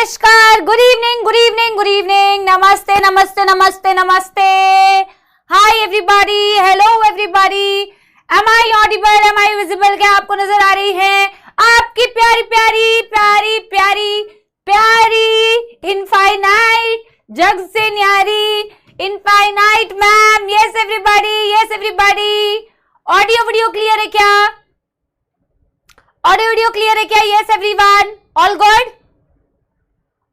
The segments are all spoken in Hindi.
नमस्कार, good evening, good evening, good evening, नमस्ते नमस्ते नमस्ते नमस्ते, hi everybody, hello everybody, am I audible, am I visible, क्या आपको नजर आ रही है आपकी प्यारी प्यारी प्यारी प्यारी प्यारी इनफाइनाइट जग से न्यारी infinite ma'am? Yes everybody, yes everybody, audio video clear है क्या? ऑडियो वीडियो क्लियर है क्या? Yes everyone, all good,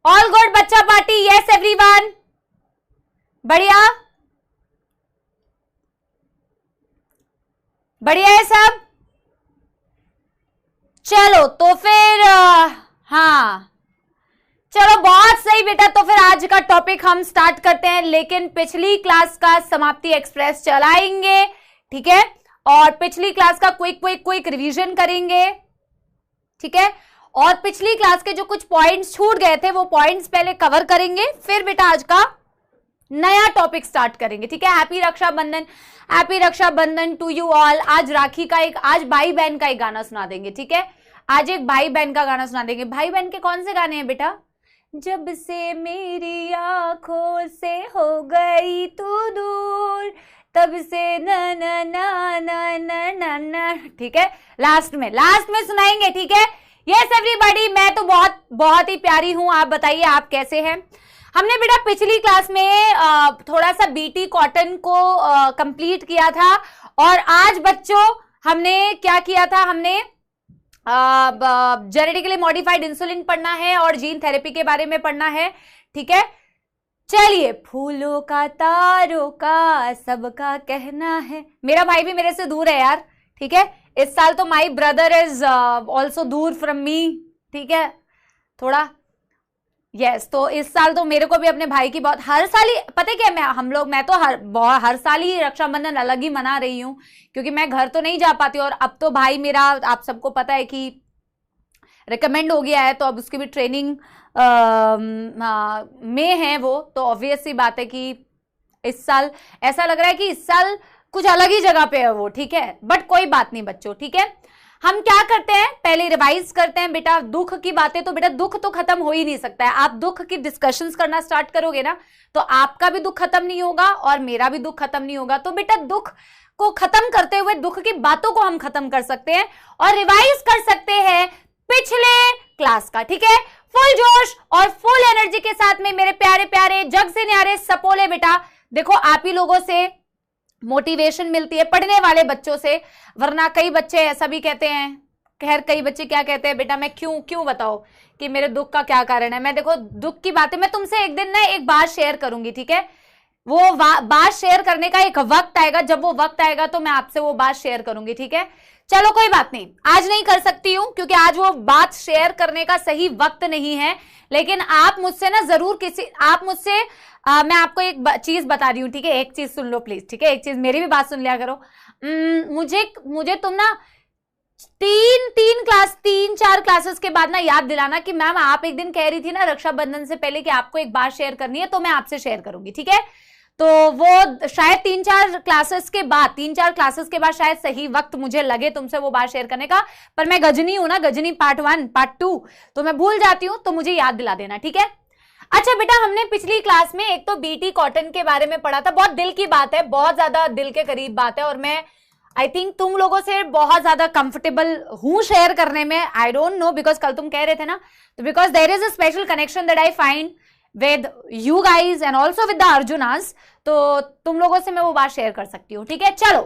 all good बच्चा पार्टी, यस एवरीवन, बढ़िया बढ़िया है सब। चलो तो फिर हाँ चलो बहुत सही बेटा, तो फिर आज का टॉपिक हम स्टार्ट करते हैं, लेकिन पिछली क्लास का समाप्ति एक्सप्रेस चलाएंगे, ठीक है, और पिछली क्लास का क्विक रिवीजन करेंगे, ठीक है, और पिछली क्लास के जो कुछ पॉइंट्स छूट गए थे वो पॉइंट्स पहले कवर करेंगे, फिर बेटा आज का नया टॉपिक स्टार्ट करेंगे, ठीक है। Happy Rakshabandhan, happy Rakshabandhan to you all. आज राखी का आज भाई बहन का एक गाना सुना देंगे, ठीक है, आज एक भाई बहन का गाना सुना देंगे। भाई बहन के कौन से गाने हैं बेटा? जब से मेरी आंखों से हो गई तू दूर, तब से ना ना ना ना ना ना ना, ठीक है, लास्ट में सुनाएंगे, ठीक है। यस एवरीबॉडी, मैं तो बहुत ही प्यारी हूं, आप बताइए आप कैसे हैं? हमने बेटा पिछली क्लास में थोड़ा सा बीटी कॉटन को कंप्लीट किया था, और आज बच्चों हमने क्या किया था, हमने जेनेटिकली मॉडिफाइड इंसुलिन पढ़ना है और जीन थेरेपी के बारे में पढ़ना है, ठीक है। चलिए, फूलों का तारों का सबका कहना है, मेरा भाई भी मेरे से दूर है यार, ठीक है, इस साल तो माई ब्रदर इज ऑल्सो दूर फ्रॉम मी, ठीक है, थोड़ा यस तो इस साल तो मेरे को भी अपने भाई की बहुत, हर साल ही पता है क्या, मैं तो हर साल ही रक्षाबंधन अलग ही मना रही हूँ, क्योंकि मैं घर तो नहीं जा पाती, और अब तो भाई मेरा आप सबको पता है कि रिकमेंड हो गया है, तो अब उसकी भी ट्रेनिंग में है वो, तो ऑब्वियस सी बात है कि इस साल ऐसा लग रहा है कि इस साल कुछ अलग ही जगह पे है वो, ठीक है, बट कोई बात नहीं बच्चों, ठीक है। हम क्या करते हैं, पहले रिवाइज करते हैं बेटा। दुख की बातें तो बेटा, दुख तो खत्म हो ही नहीं सकता है, आप दुख की डिस्कशंस करना स्टार्ट करोगे ना, तो आपका भी दुख खत्म नहीं होगा और मेरा भी दुख खत्म नहीं होगा, तो बेटा दुख को खत्म करते हुए दुख की बातों को हम खत्म कर सकते हैं और रिवाइज कर सकते हैं पिछले क्लास का, ठीक है। फुल जोश और फुल एनर्जी के साथ में मेरे प्यारे प्यारे जग से न्यारे सपोले बेटा, देखो आप ही लोगों से मोटिवेशन मिलती है, पढ़ने वाले बच्चों से, वरना कई बच्चे ऐसा भी कहते हैं, खैर कई बच्चे क्या कहते हैं बेटा, मैं क्यों बताओ कि मेरे दुख का क्या कारण है। मैं देखो दुख की बातें मैं तुमसे एक दिन ना एक बात शेयर करूंगी, ठीक है, वो बात शेयर करने का एक वक्त आएगा, जब वो वक्त आएगा तो मैं आपसे वो बात शेयर करूंगी, ठीक है। चलो कोई बात नहीं, आज नहीं कर सकती हूं क्योंकि आज वो बात शेयर करने का सही वक्त नहीं है, लेकिन आप मुझसे ना जरूर मैं आपको एक चीज बता रही हूँ, ठीक है, एक चीज सुन लो प्लीज, ठीक है, एक चीज मेरी भी बात सुन लिया करो। मुझे तुम ना तीन चार क्लासेस के बाद ना याद दिलाना कि मैम आप एक दिन कह रही थी ना रक्षाबंधन से पहले कि आपको एक बात शेयर करनी है, तो मैं आपसे शेयर करूंगी, ठीक है। तो वो शायद 3-4 क्लासेस के बाद शायद सही वक्त मुझे लगे तुमसे वो बात शेयर करने का, पर मैं गजनी हूं ना, गजनी पार्ट 1 पार्ट 2, तो मैं भूल जाती हूं, तो मुझे याद दिला देना, ठीक है। अच्छा बेटा, हमने पिछली क्लास में एक तो बीटी कॉटन के बारे में पढ़ा था, बहुत दिल की बात है, बहुत ज्यादा दिल के करीब बात है, और मैं आई थिंक तुम लोगों से बहुत ज्यादा कंफर्टेबल हूं शेयर करने में, आई डोंट नो, बिकॉज कल तुम कह रहे थे ना, तो because there is a special connection that I find with you guys and also with the Arjunas, तो तुम लोगों से मैं वो बात शेयर कर सकती हूँ, ठीक है। चलो,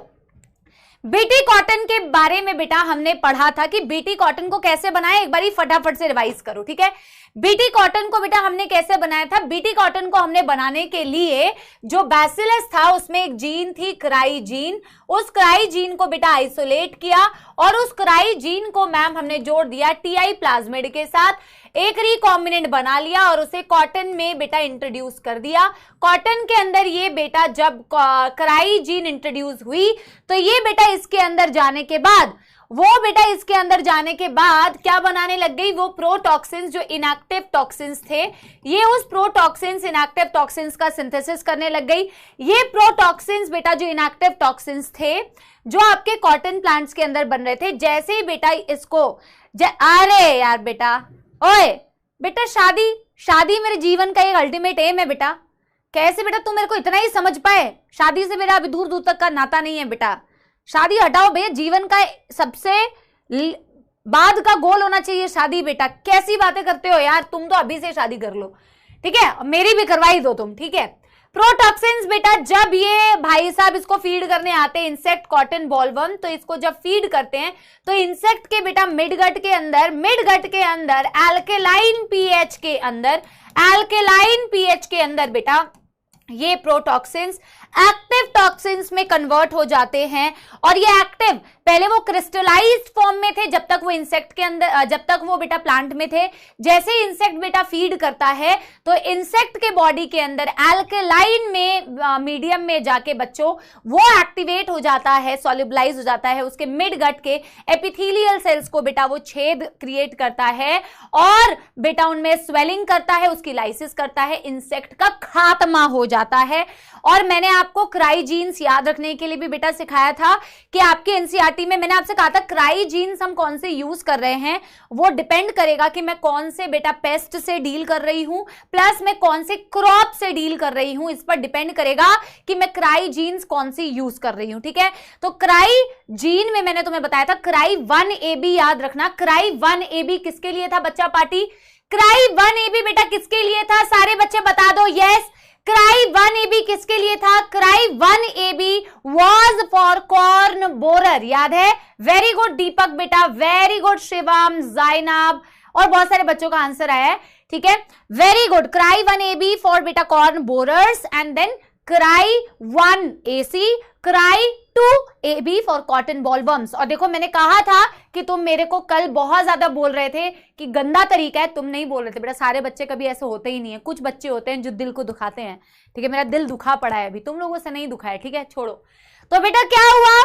बीटी कॉटन के बारे में बेटा हमने पढ़ा था कि बीटी कॉटन को कैसे बनाए, एक बारी फटाफट से रिवाइज करो, ठीक है। बीटी कॉटन को बेटा हमने कैसे बनाया था? बीटी कॉटन को हमने बनाने के लिए जो बैसिलस था उसमें एक जीन थी क्राई जीन, उस क्राई जीन को बेटा आइसोलेट किया, और उस क्राई जीन को मैम हमने जोड़ दिया टीआई प्लाज्मिड के साथ, एक रिकॉम्बिनेंट बना लिया और उसे कॉटन में बेटा इंट्रोड्यूस कर दिया। कॉटन के अंदर ये बेटा जब क्राई जीन इंट्रोड्यूस हुई, तो ये बेटा इसके अंदर जाने के बाद क्या बनाने लग गई, वो प्रोटॉक्सिन्स जो इनएक्टिव टॉक्सिन्स थे, ये उस प्रोटॉक्सिन्स इनएक्टिव टॉक्सिन्स का सिंथेसिस करने लग गई। ये प्रोटॉक्सिन्स बेटा जो इनएक्टिव टॉक्सिन्स थे, जो आपके कॉटन प्लांट्स के अंदर बन रहे थे, जैसे ही बेटा इसको अरे यार बेटा, ओए बेटा शादी शादी मेरे जीवन का एक अल्टीमेट एम है बेटा। कैसे बेटा तुम मेरे को इतना ही समझ पाए? शादी से मेरा अभी दूर दूर तक का नाता नहीं है बेटा। शादी हटाओ भैया, जीवन का सबसे बाद का गोल होना चाहिए शादी बेटा। कैसी बातें करते हो यार, तुम तो अभी से शादी कर लो, ठीक है? मेरी भी करवाई दो तुम, ठीक है? प्रोटॉक्सिन्स बेटा, जब ये भाई साहब इसको फीड करने आते हैं, इंसेक्ट कॉटन बॉलवर्म, तो इसको जब फीड करते हैं तो इंसेक्ट के बेटा मिडगट के अंदर एल्केलाइन पीएच के अंदर बेटा ये प्रोटॉक्सिन्स एक्टिव टॉक्सिन्स में कन्वर्ट हो जाते हैं। और ये एक्टिव, पहले वो क्रिस्टलाइज्ड फॉर्म में थे जब तक वो इंसेक्ट के अंदर, जब तक वो बेटा प्लांट में थे। जैसे इंसेक्ट बेटा फीड करता है तो इंसेक्ट के बॉडी के अंदर एल्केलाइन में मीडियम में जाके बच्चों वो एक्टिवेट हो जाता है, सॉल्युबलाइज हो जाता है। उसके मिड गट के एपिथेलियल सेल्स को बेटा वो छेद क्रिएट करता है और बेटा उनमें स्वेलिंग करता है, उसकी लाइसिस करता है, इंसेक्ट का खात्मा हो जाता है। और मैंने आपको क्राई जीन्स याद रखने के लिए भी बेटा सिखाया था कि आपके एनसीईआरटी में मैंने आपसे कहा था क्राई जीन्स हम कौन से यूज कर रहे हैं, वो डिपेंड करेगा कि मैं कौन से बेटा पेस्ट से डील कर रही हूं, प्लस मैं कौन से क्रॉप से डील कर रही हूं, इस पर डिपेंड करेगा कि मैं क्राई जीन्स कौन सी यूज कर रही हूं, ठीक है? तो क्राई जीन में मैंने तुम्हें बताया था क्राई 1AB याद रखना। क्राई 1AB किसके लिए था बच्चा पार्टी? क्राई 1AB बेटा किसके लिए था? सारे बच्चे बता दो। यस, क्राई 1AB किसके लिए था? Cry 1AB was for corn borer, याद है? वेरी गुड दीपक बेटा, वेरी गुड शिवम, जाइनब और बहुत सारे बच्चों का आंसर आया है, ठीक है? Very good. Cry 1AB for बेटा corn borers and then cry 1AC, cry 2AB for cotton bollworms. और देखो मैंने कहा था कि तुम मेरे को कल बहुत ज्यादा बोल रहे थे कि गंदा तरीका है, तुम नहीं बोल रहे थे बेटा। सारे बच्चे कभी ऐसे होते ही नहीं है, कुछ बच्चे होते हैं जो दिल को दुखाते हैं, ठीक है? मेरा दिल दुखा पड़ा है अभी, तुम लोगों से नहीं दुखा है, ठीक है? छोड़ो। तो बेटा क्या हुआ,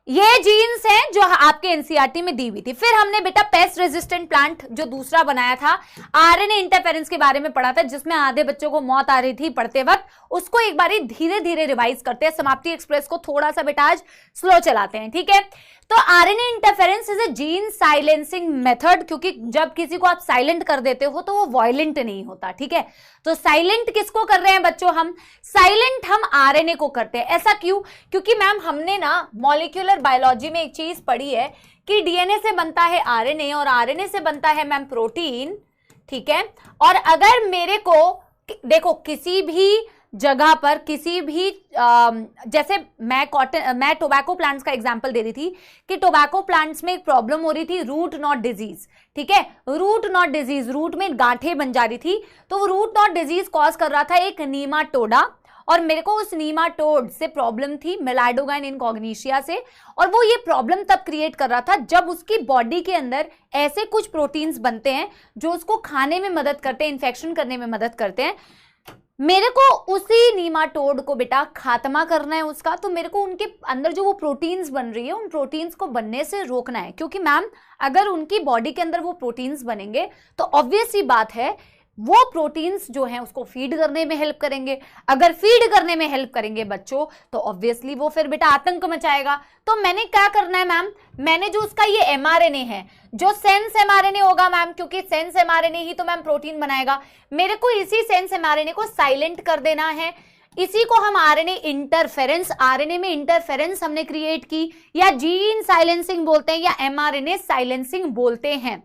ये जीन्स हैं जो आपके एनसीईआरटी में दी हुई थी। फिर हमने बेटा पेस्ट रेजिस्टेंट प्लांट जो दूसरा बनाया था, आरएनए इंटरफेरेंस के बारे में पढ़ा था, जिसमें आधे बच्चों को मौत आ रही थी पढ़ते वक्त। उसको एक बार धीरे धीरे रिवाइज करते हैं, समाप्ति एक्सप्रेस को थोड़ा सा बेटा आज स्लो चलाते हैं, ठीक है? तो RNA interference is a gene silencing method, क्योंकि जब किसी को आप साइलेंट कर देते हो तो वो वायलेंट नहीं होता, ठीक है? तो साइलेंट किसको कर रहे हैं बच्चों? हम साइलेंट हम आरएनए को करते हैं। ऐसा क्यों? क्योंकि मैम हमने ना मॉलिक्यूलर बायोलॉजी में एक चीज पढ़ी है कि डीएनए से बनता है आरएनए और आरएनए से बनता है मैम प्रोटीन, ठीक है? और अगर मेरे को देखो किसी भी जगह पर किसी भी जैसे मैं टोबैको प्लांट्स का एग्जांपल दे रही थी कि टोबैको प्लांट्स में एक प्रॉब्लम हो रही थी, रूट नॉट डिजीज, ठीक है? रूट नॉट डिजीज, रूट में गांठें बन जा रही थी, तो वो रूट नॉट डिजीज कॉज कर रहा था एक नीमाटोडा, और मेरे को उस नीमाटोड से प्रॉब्लम थी मेलाडोगाइन इनकॉग्निशिया से। और वो ये प्रॉब्लम तब क्रिएट कर रहा था जब उसकी बॉडी के अंदर ऐसे कुछ प्रोटीन्स बनते हैं जो उसको खाने में मदद करते हैं, इन्फेक्शन करने में मदद करते हैं। मेरे को उसी नीमाटोड को बेटा खात्मा करना है उसका, तो मेरे को उनके अंदर जो वो प्रोटीन्स बन रही है उन प्रोटीन्स को बनने से रोकना है, क्योंकि मैम अगर उनकी बॉडी के अंदर वो प्रोटीन्स बनेंगे तो ऑब्वियस ही बात है वो प्रोटीन्स जो हैं उसको फीड करने में हेल्प करेंगे। अगर फीड करने में हेल्प करेंगे बच्चों तो ऑब्वियसली वो फिर बेटा आतंक मचाएगा। तो मैंने क्या करना है मैम, मैंने जो उसका ये एमआरएनए है, जो सेंस एमआरएनए होगा मैम, क्योंकि सेंस एमआरएनए ही तो मैम प्रोटीन बनाएगा, मेरे को इसी सेंस एमआरएनए को साइलेंट कर देना है। इसी को हम आरएनए इंटरफेरेंस, आरएनए में इंटरफेरेंस हमने क्रिएट की, या जीन साइलेंसिंग बोलते हैं या एमआरएनए साइलेंसिंग बोलते हैं।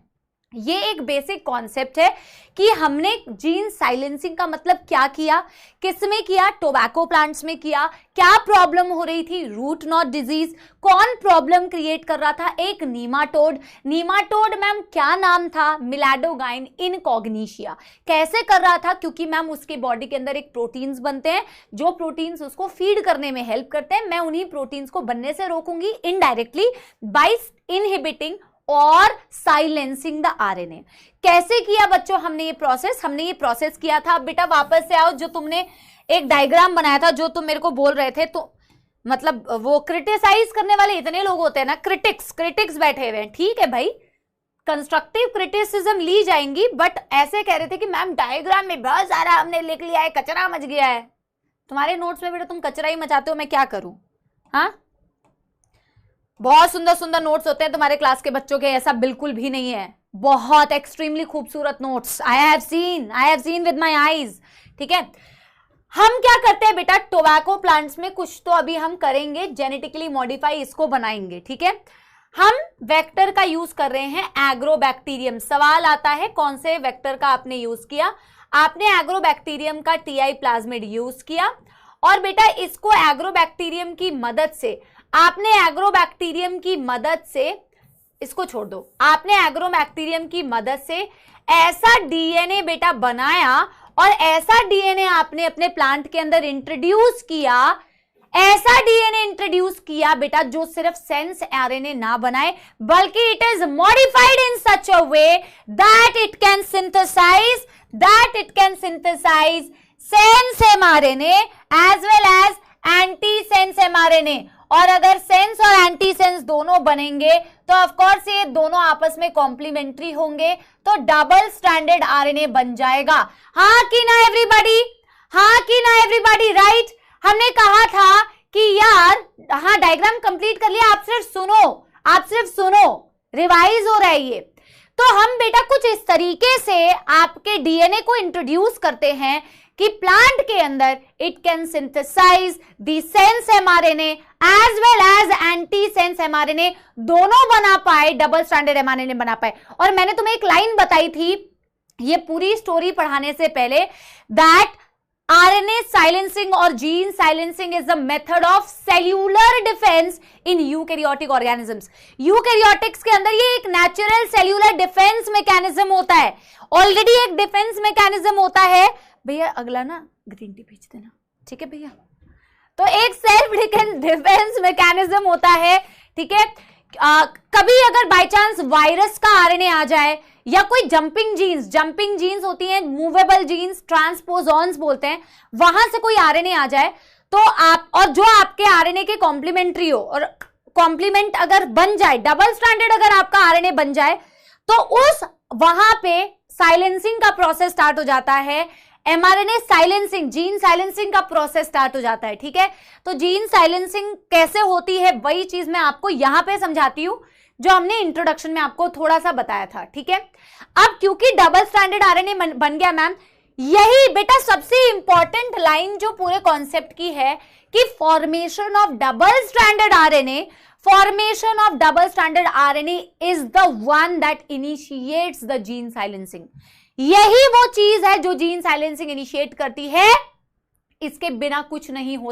ये एक बेसिक कॉन्सेप्ट है कि हमने जीन साइलेंसिंग का मतलब क्या किया, किसमें किया? टोबैको प्लांट्स में किया। क्या प्रॉब्लम हो रही थी? Root knot disease. कौन प्रॉब्लम क्रिएट कर रहा था? एक नीमाटोड। नीमाटोड मैम क्या नाम था? मिलाडोगाइन इनकॉग्निशिया। कैसे कर रहा था? क्योंकि मैम उसके बॉडी के अंदर एक प्रोटीन्स बनते हैं, जो प्रोटीन्स उसको फीड करने में हेल्प करते हैं। मैं उन्हीं प्रोटीन्स को बनने से रोकूंगी इनडायरेक्टली बाय इनहिबिटिंग और साइलेंसिंग द आरएनए। कैसे किया बच्चों हमने ये प्रोसेस किया था। बेटा वापस से आओ, जो तुमने एक डायग्राम बनाया था जो तुम मेरे को बोल रहे थे, तो मतलब वो क्रिटिसाइज करने वाले इतने लोग होते हैं ना, क्रिटिक्स बैठे हुए हैं, ठीक है भाई, कंस्ट्रक्टिव क्रिटिसिज्म ली जाएंगी, बट ऐसे कह रहे थे कि मैम डायग्राम में बहुत सारा हमने लिख लिया है, कचरा मच गया है। तुम्हारे नोट्स में बेटा तुम कचरा ही मचाते हो, मैं क्या करूं? हाँ, बहुत सुंदर सुंदर नोट्स होते हैं तुम्हारे क्लास के बच्चों के, ऐसा बिल्कुल भी नहीं है, बहुत एक्सट्रीमली खूबसूरत notes, I have seen with my eyes. ठीक है, हम क्या करते हैं बेटा, टोबैको प्लांट्स में कुछ तो अभी हम करेंगे, जेनेटिकली मॉडिफाई इसको बनाएंगे। ठीक है, हम वेक्टर का यूज कर रहे हैं एग्रोबैक्टीरियम। सवाल आता है कौन से वेक्टर का आपने यूज किया, आपने एग्रोबैक्टीरियम का टीआई प्लाज्मिड यूज किया, और बेटा इसको एग्रोबैक्टीरियम की मदद से, आपने एग्रोबैक्टीरियम की मदद से, इसको छोड़ दो, आपने एग्रोबैक्टीरियम की मदद से ऐसा डीएनए बेटा बनाया, और ऐसा डीएनए आपने अपने प्लांट के अंदर इंट्रोड्यूस किया, ऐसा डीएनए इंट्रोड्यूस किया बेटा जो सिर्फ सेंस आरएनए ना बनाए, बल्कि it is modified in such a way that it can synthesise sense mRNA as well as anti sense mRNA. और अगर सेंस और एंटी सेंस दोनों बनेंगे तो ऑफ कोर्स ये दोनों आपस में कॉम्प्लीमेंट्री होंगे, तो डबल स्ट्रैंडेड आरएनए बन जाएगा। हाँ कि ना एवरीबॉडी, हाँ कि ना एवरीबॉडी, राइट। हमने कहा था कि यार, हाँ डायग्राम कंप्लीट कर लिया, आप सिर्फ सुनो, रिवाइज हो रहा है ये। तो हम बेटा कुछ इस तरीके से आपके डीएनए को इंट्रोड्यूस करते हैं कि प्लांट के अंदर it can synthesise the sense mRNA as well as anti sense mRNA दोनों बना पाए, डबल स्ट्रैंडेड एमआरएनए बना पाए। और मैंने तुम्हें एक लाइन बताई थी ये पूरी स्टोरी पढ़ाने से पहले, दैट RNA silencing और gene silencing is the method of cellular defense in eukaryotic organisms. Eukaryotics के अंदर ये एक natural cellular defense mechanism होता है, ऑलरेडी एक defense mechanism होता है। भैया अगला ना ग्रीन टी भेज देना, ठीक है भैया। तो एक सेल्फ डिफेंस मैकेनिज्म होता है, ठीक है। कभी अगर बाय चांस वायरस का आरएनए आ जाए या कोई जंपिंग जीन्स होती हैं, मूवेबल जीन्स, ट्रांसपोजॉन्स बोलते हैं, वहां से कोई आरएनए आ जाए तो आप, और जो आपके आरएनए के कॉम्प्लीमेंट्री हो, और कॉम्प्लीमेंट अगर बन जाए, डबल स्ट्रैंडेड अगर आपका आरएनए बन जाए, तो उस वहां पे साइलेंसिंग का प्रोसेस स्टार्ट हो जाता है, एमआरएनए साइलेंसिंग, जीन साइलेंसिंग का प्रोसेस स्टार्ट हो जाता है, ठीक है। तो जीन साइलेंसिंग कैसे होती है वही चीज मैं आपको यहां पे समझाती हूं जो हमने इंट्रोडक्शन में आपको थोड़ा सा बताया था, ठीक है। अब क्योंकि डबल स्ट्रैंडेड आरएनए बन गया मैम, यही बेटा सबसे इंपॉर्टेंट लाइन जो पूरे कॉन्सेप्ट की है कि formation of double stranded RNA is the one that initiates the gene silencing. यही वो चीज है जो जीन साइलेंसिंग इनिशिएट करती है। इसके बिना कुछ नहीं हो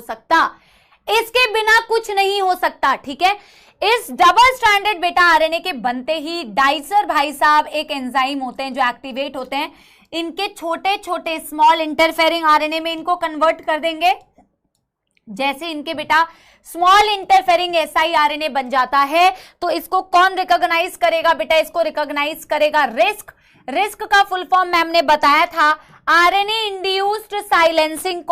सकता, ठीक है। इस डबल स्ट्रैंडेड बेटा आरएनए के बनते ही डाइसर भाई साहब एक एंजाइम होते हैं जो एक्टिवेट होते हैं, इनके छोटे छोटे स्मॉल इंटरफेरिंग आरएनए में इनको कन्वर्ट कर देंगे। जैसे इनके बेटा स्मॉल इंटरफेरिंग एसआई आरएनए बन जाता है तो इसको कौन रिकॉग्नाइज करेगा बेटा, इसको रिकॉग्नाइज करेगा रिस्क का फुल फॉर्म मैम ने बताया था आरएनए इंड्यूस्ड साइलेंसिंग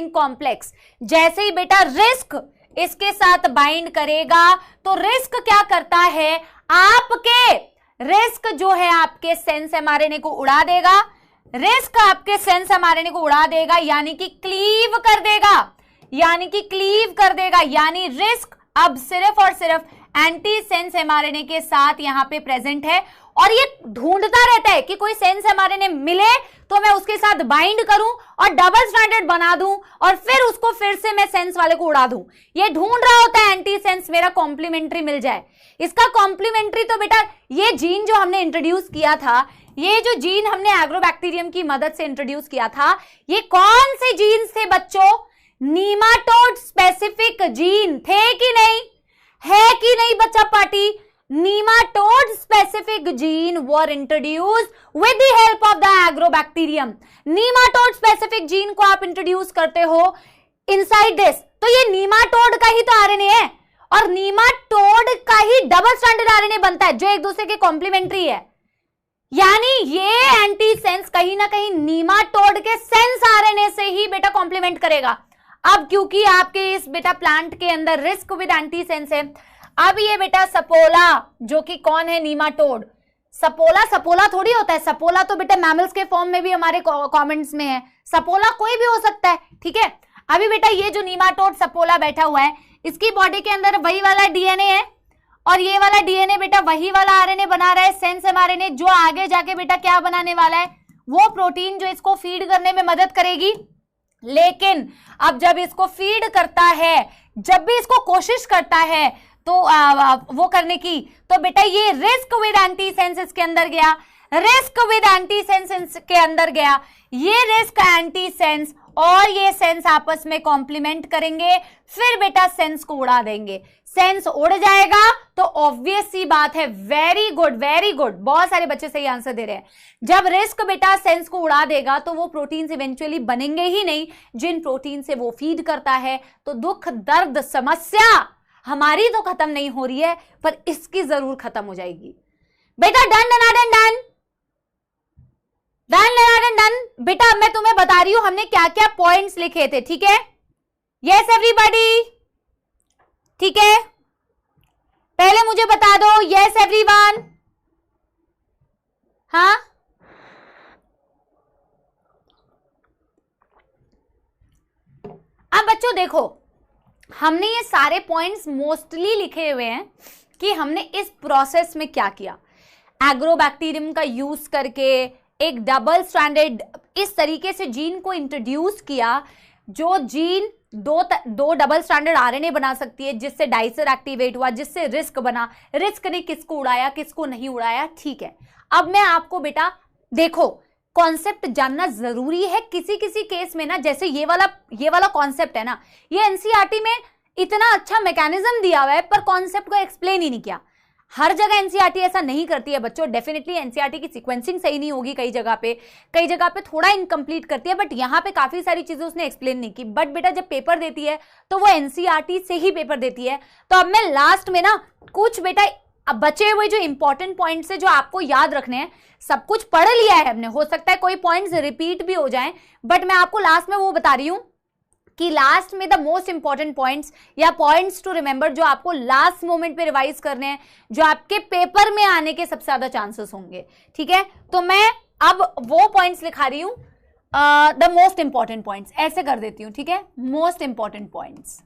कॉम्प्लेक्स, जैसे ही बेटा रिस्क इसके साथ बाइंड करेगा तो रिस्क क्या करता है, आपके रिस्क जो है आपके सेंस एमआरएनए को उड़ा देगा, यानी कि क्लीव कर देगा, यानी रिस्क अब सिर्फ और सिर्फ एंटी सेंस एमआरएनए के साथ यहां पे प्रेजेंट है, और ये ढूंढता रहता है कि कोई सेंस एमआरएनए मिले तो मैं उसके साथ बाइंड करूं और डबल स्ट्रैंडेड बना दूं और फिर उसको फिर से मैं सेंस वाले को उड़ा दूं। ये ढूंढ रहा होता है एंटी सेंस मेरा कॉम्प्लीमेंट्री मिल जाए। इसका कॉम्प्लीमेंट्री तो बेटा ये जीन जो हमने इंट्रोड्यूस किया था, ये जो जीन हमने एग्रोबैक्टीरियम की मदद से इंट्रोड्यूस किया था, ये कौन से जीन थे बच्चों, नीमाटोड स्पेसिफिक जीन थे कि नहीं, है कि नहीं बच्चा party. Nematode specific gene were introduced with the help of the agrobacterium. Nematode specific gene को आप इंट्रोड्यूस करते हो inside this, तो ये nematode का ही तो आरएनए है और nematode का ही डबल स्ट्रैंडेड आरएनए बनता है जो एक दूसरे के कॉम्प्लीमेंट्री है, यानी ये एंटी सेंस कहीं ना कहीं nematode के सेंस आरएनए से ही बेटा कॉम्प्लीमेंट करेगा। अब क्योंकि आपके इस बेटा प्लांट के अंदर रिस्क विद एंटी सेंस है, अब ये बेटा सपोला जो कि कौन है, नीमाटोड। सपोला थोड़ी होता है, सपोला तो बेटा मैमल्स के फॉर्म में भी हमारे कमेंट्स में है, सपोला कोई भी हो सकता है, ठीक है। अभी बेटा ये जो नीमाटोड सपोला बैठा हुआ है, इसकी बॉडी के अंदर वही वाला डीएनए है और ये वाला डीएनए बेटा वही वाला आरएनए बना रहा है, सेंस एमआरएनए, जो आगे जाके बेटा क्या बनाने वाला है, वो प्रोटीन जो इसको फीड करने में मदद करेगी। लेकिन अब जब इसको फीड करता है, जब भी इसको कोशिश करता है तो वो करने की, तो बेटा ये रिस्क विद एंटीसेंस इसके अंदर गया, रिस्क विद एंटीसेंस के अंदर गया, ये रिस्क एंटीसेंस और ये सेंस आपस में कॉम्प्लीमेंट करेंगे, फिर बेटा सेंस को उड़ा देंगे। सेंस उड़ जाएगा तो ऑब्वियस सी बात है, वेरी गुड वेरी गुड, बहुत सारे बच्चे सही आंसर दे रहे हैं। जब रिस्क बेटा सेंस को उड़ा देगा तो वो प्रोटीन्स इवेंचुअली बनेंगे ही नहीं जिन प्रोटीन से वो फीड करता है। तो दुख दर्द समस्या हमारी तो खत्म नहीं हो रही है, पर इसकी जरूर खत्म हो जाएगी बेटा। Done done done done done done done बेटा। मैं तुम्हें बता रही हूं हमने क्या क्या पॉइंट्स लिखे थे, ठीक है? यस एवरीबॉडी, ठीक है? पहले मुझे बता दो यस एवरीवन। हाँ, अब बच्चों देखो, हमने ये सारे पॉइंट्स मोस्टली लिखे हुए हैं कि हमने इस प्रोसेस में क्या किया। एग्रोबैक्टीरियम का यूज करके एक डबल स्ट्रैंडेड इस तरीके से जीन को इंट्रोड्यूस किया, जो जीन दो डबल स्ट्रैंडेड आरएनए बना सकती है, जिससे डाइसर एक्टिवेट हुआ, जिससे रिस्क बना। रिस्क ने किसको उड़ाया, किसको नहीं उड़ाया, ठीक है। अब मैं आपको बेटा देखो कॉन्सेप्ट जानना जरूरी है। किसी किसी केस में ना, जैसे ये वाला कॉन्सेप्ट है ना, ये एनसीईआरटी में इतना अच्छा मैकेनिज्म दिया हुआ है, पर कॉन्सेप्ट को एक्सप्लेन ही नहीं किया। हर जगह एनसीईआरटी ऐसा नहीं करती है बच्चों, डेफिनेटली एनसीईआरटी की सीक्वेंसिंग सही नहीं होगी, कई जगह पे थोड़ा इनकम्प्लीट करती है, बट यहाँ पे काफी सारी चीजें उसने एक्सप्लेन नहीं की। बट बेटा जब पेपर देती है तो वो एनसीईआरटी से ही पेपर देती है। तो अब मैं लास्ट में ना कुछ बेटा बचे हुए जो इंपॉर्टेंट पॉइंट्स है जो आपको याद रखने हैं, सब कुछ पढ़ लिया है हमने, हो सकता है कोई पॉइंट्स रिपीट भी हो जाएं, बट मैं आपको लास्ट में वो बता रही हूं कि लास्ट में द मोस्ट इंपॉर्टेंट पॉइंट्स या पॉइंट्स टू रिमेंबर जो आपको लास्ट मोमेंट पे रिवाइज करने हैं, जो आपके पेपर में आने के सबसे ज्यादा चांसेस होंगे, ठीक है? तो मैं अब वो पॉइंट्स लिखा रही हूं, द मोस्ट इंपॉर्टेंट पॉइंट्स ऐसे कर देती हूं, ठीक है? Most important points.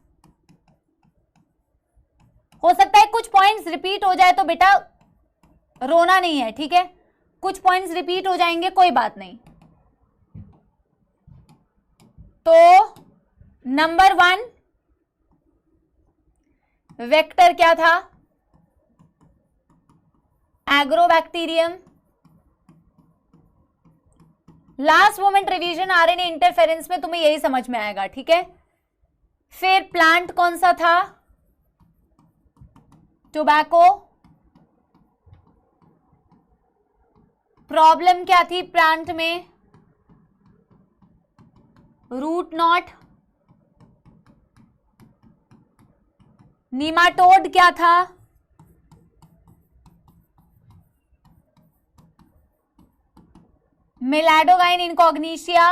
हो सकता है कुछ पॉइंट्स रिपीट हो जाए तो बेटा रोना नहीं है, ठीक है? कुछ पॉइंट्स रिपीट हो जाएंगे, कोई बात नहीं। तो नंबर 1 वेक्टर क्या था? Agrobacterium. Last moment revision RNA interference में तुम्हें यही समझ में आएगा, ठीक है? फिर प्लांट कौन सा था? टोबैको। प्रॉब्लम क्या थी प्लांट में? Root not. नीमाटोड क्या था? Meloidogyne incognita.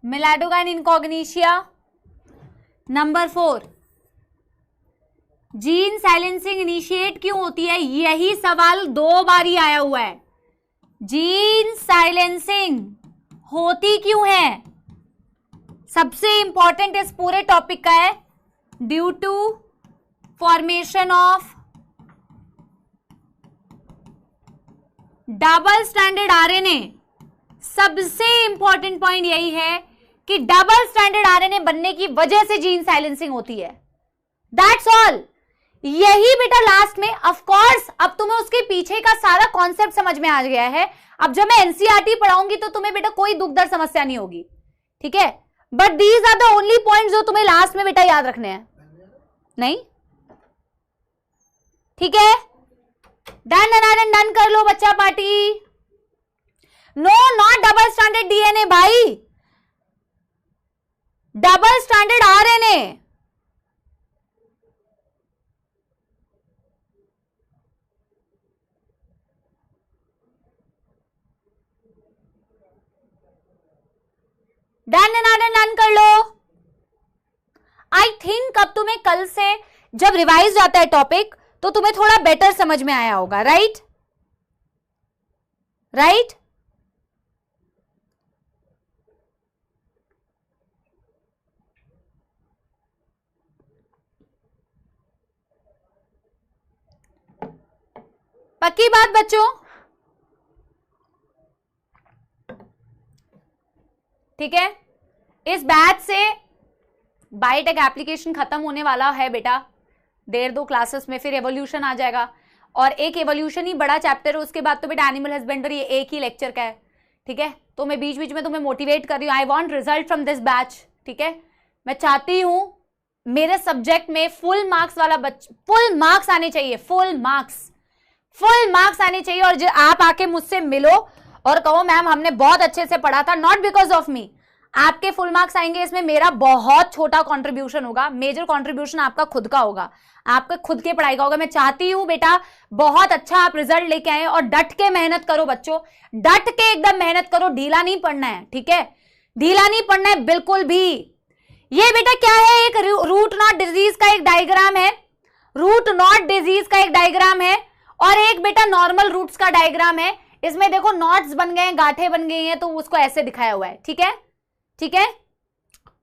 Meloidogyne incognita. Number 4 gene silencing initiate क्यों होती है? यही सवाल 2 बार ही आया हुआ है। जीन साइलेंसिंग होती क्यों है? सबसे इंपॉर्टेंट इस पूरे टॉपिक का है, due to formation of double stranded RNA. सबसे इंपॉर्टेंट पॉइंट यही है कि डबल स्ट्रैंडेड आरएनए बनने की वजह से जीन साइलेंसिंग होती है। That's all. यही बेटा लास्ट में, ऑफ कोर्स अब तुम्हें उसके पीछे का सारा कॉन्सेप्ट समझ में आ गया है। अब जब मैं एनसीईआरटी पढ़ाऊंगी तो तुम्हें बेटा कोई दुख दर्द समस्या नहीं होगी, ठीक है? But these are the only points जो तुम्हें लास्ट में बेटा याद रखने हैं, नहीं? ठीक है? डन डन डन कर लो बच्चा party. No not double stranded DNA भाई, double stranded RNA. Done done कर लो। आई थिंक अब तुम्हें कल से जब रिवाइज जाता है टॉपिक तो तुम्हें थोड़ा बेटर समझ में आया होगा, राइट? राइट? पक्की बात बच्चों? ठीक है, इस बैच से बायोटेक एप्लीकेशन खत्म होने वाला है बेटा, 1.5-2 क्लासेस में फिर एवोल्यूशन आ जाएगा, और एक एवोल्यूशन ही बड़ा चैप्टर है, उसके बाद तो बेटा एनिमल हस्बेंड्री एक ही लेक्चर का है। ठीक है, तो मैं बीच बीच में तुम्हें मोटिवेट कर रही हूँ, I want result from this batch. ठीक है, मैं चाहती हूं मेरे सब्जेक्ट में फुल मार्क्स वाला फुल मार्क्स आने चाहिए, फुल मार्क्स आने चाहिए। और जो आप आके मुझसे मिलो और कहो मैम हमने बहुत अच्छे से पढ़ा था, नॉट बिकॉज ऑफ मी, आपके फुल मार्क्स आएंगे, इसमें मेरा बहुत छोटा कंट्रीब्यूशन होगा, मेजर कंट्रीब्यूशन आपका खुद का होगा, आपका खुद के पढ़ाई का होगा। मैं चाहती हूं बेटा बहुत अच्छा आप रिजल्ट लेके आए, और डट के मेहनत करो बच्चों, डट के एकदम मेहनत करो, ढीला नहीं पढ़ना है। ठीक है, ढीला नहीं पढ़ना है बिल्कुल भी। ये बेटा क्या है, एक रूट नॉट डिजीज का एक डायग्राम है, रूट नॉट डिजीज का एक डायग्राम है, और एक बेटा नॉर्मल रूट्स का डायग्राम है। इसमें देखो नॉट्स बन गए हैं, गांठें बन गई हैं, तो उसको ऐसे दिखाया हुआ है। ठीक है, ठीक है,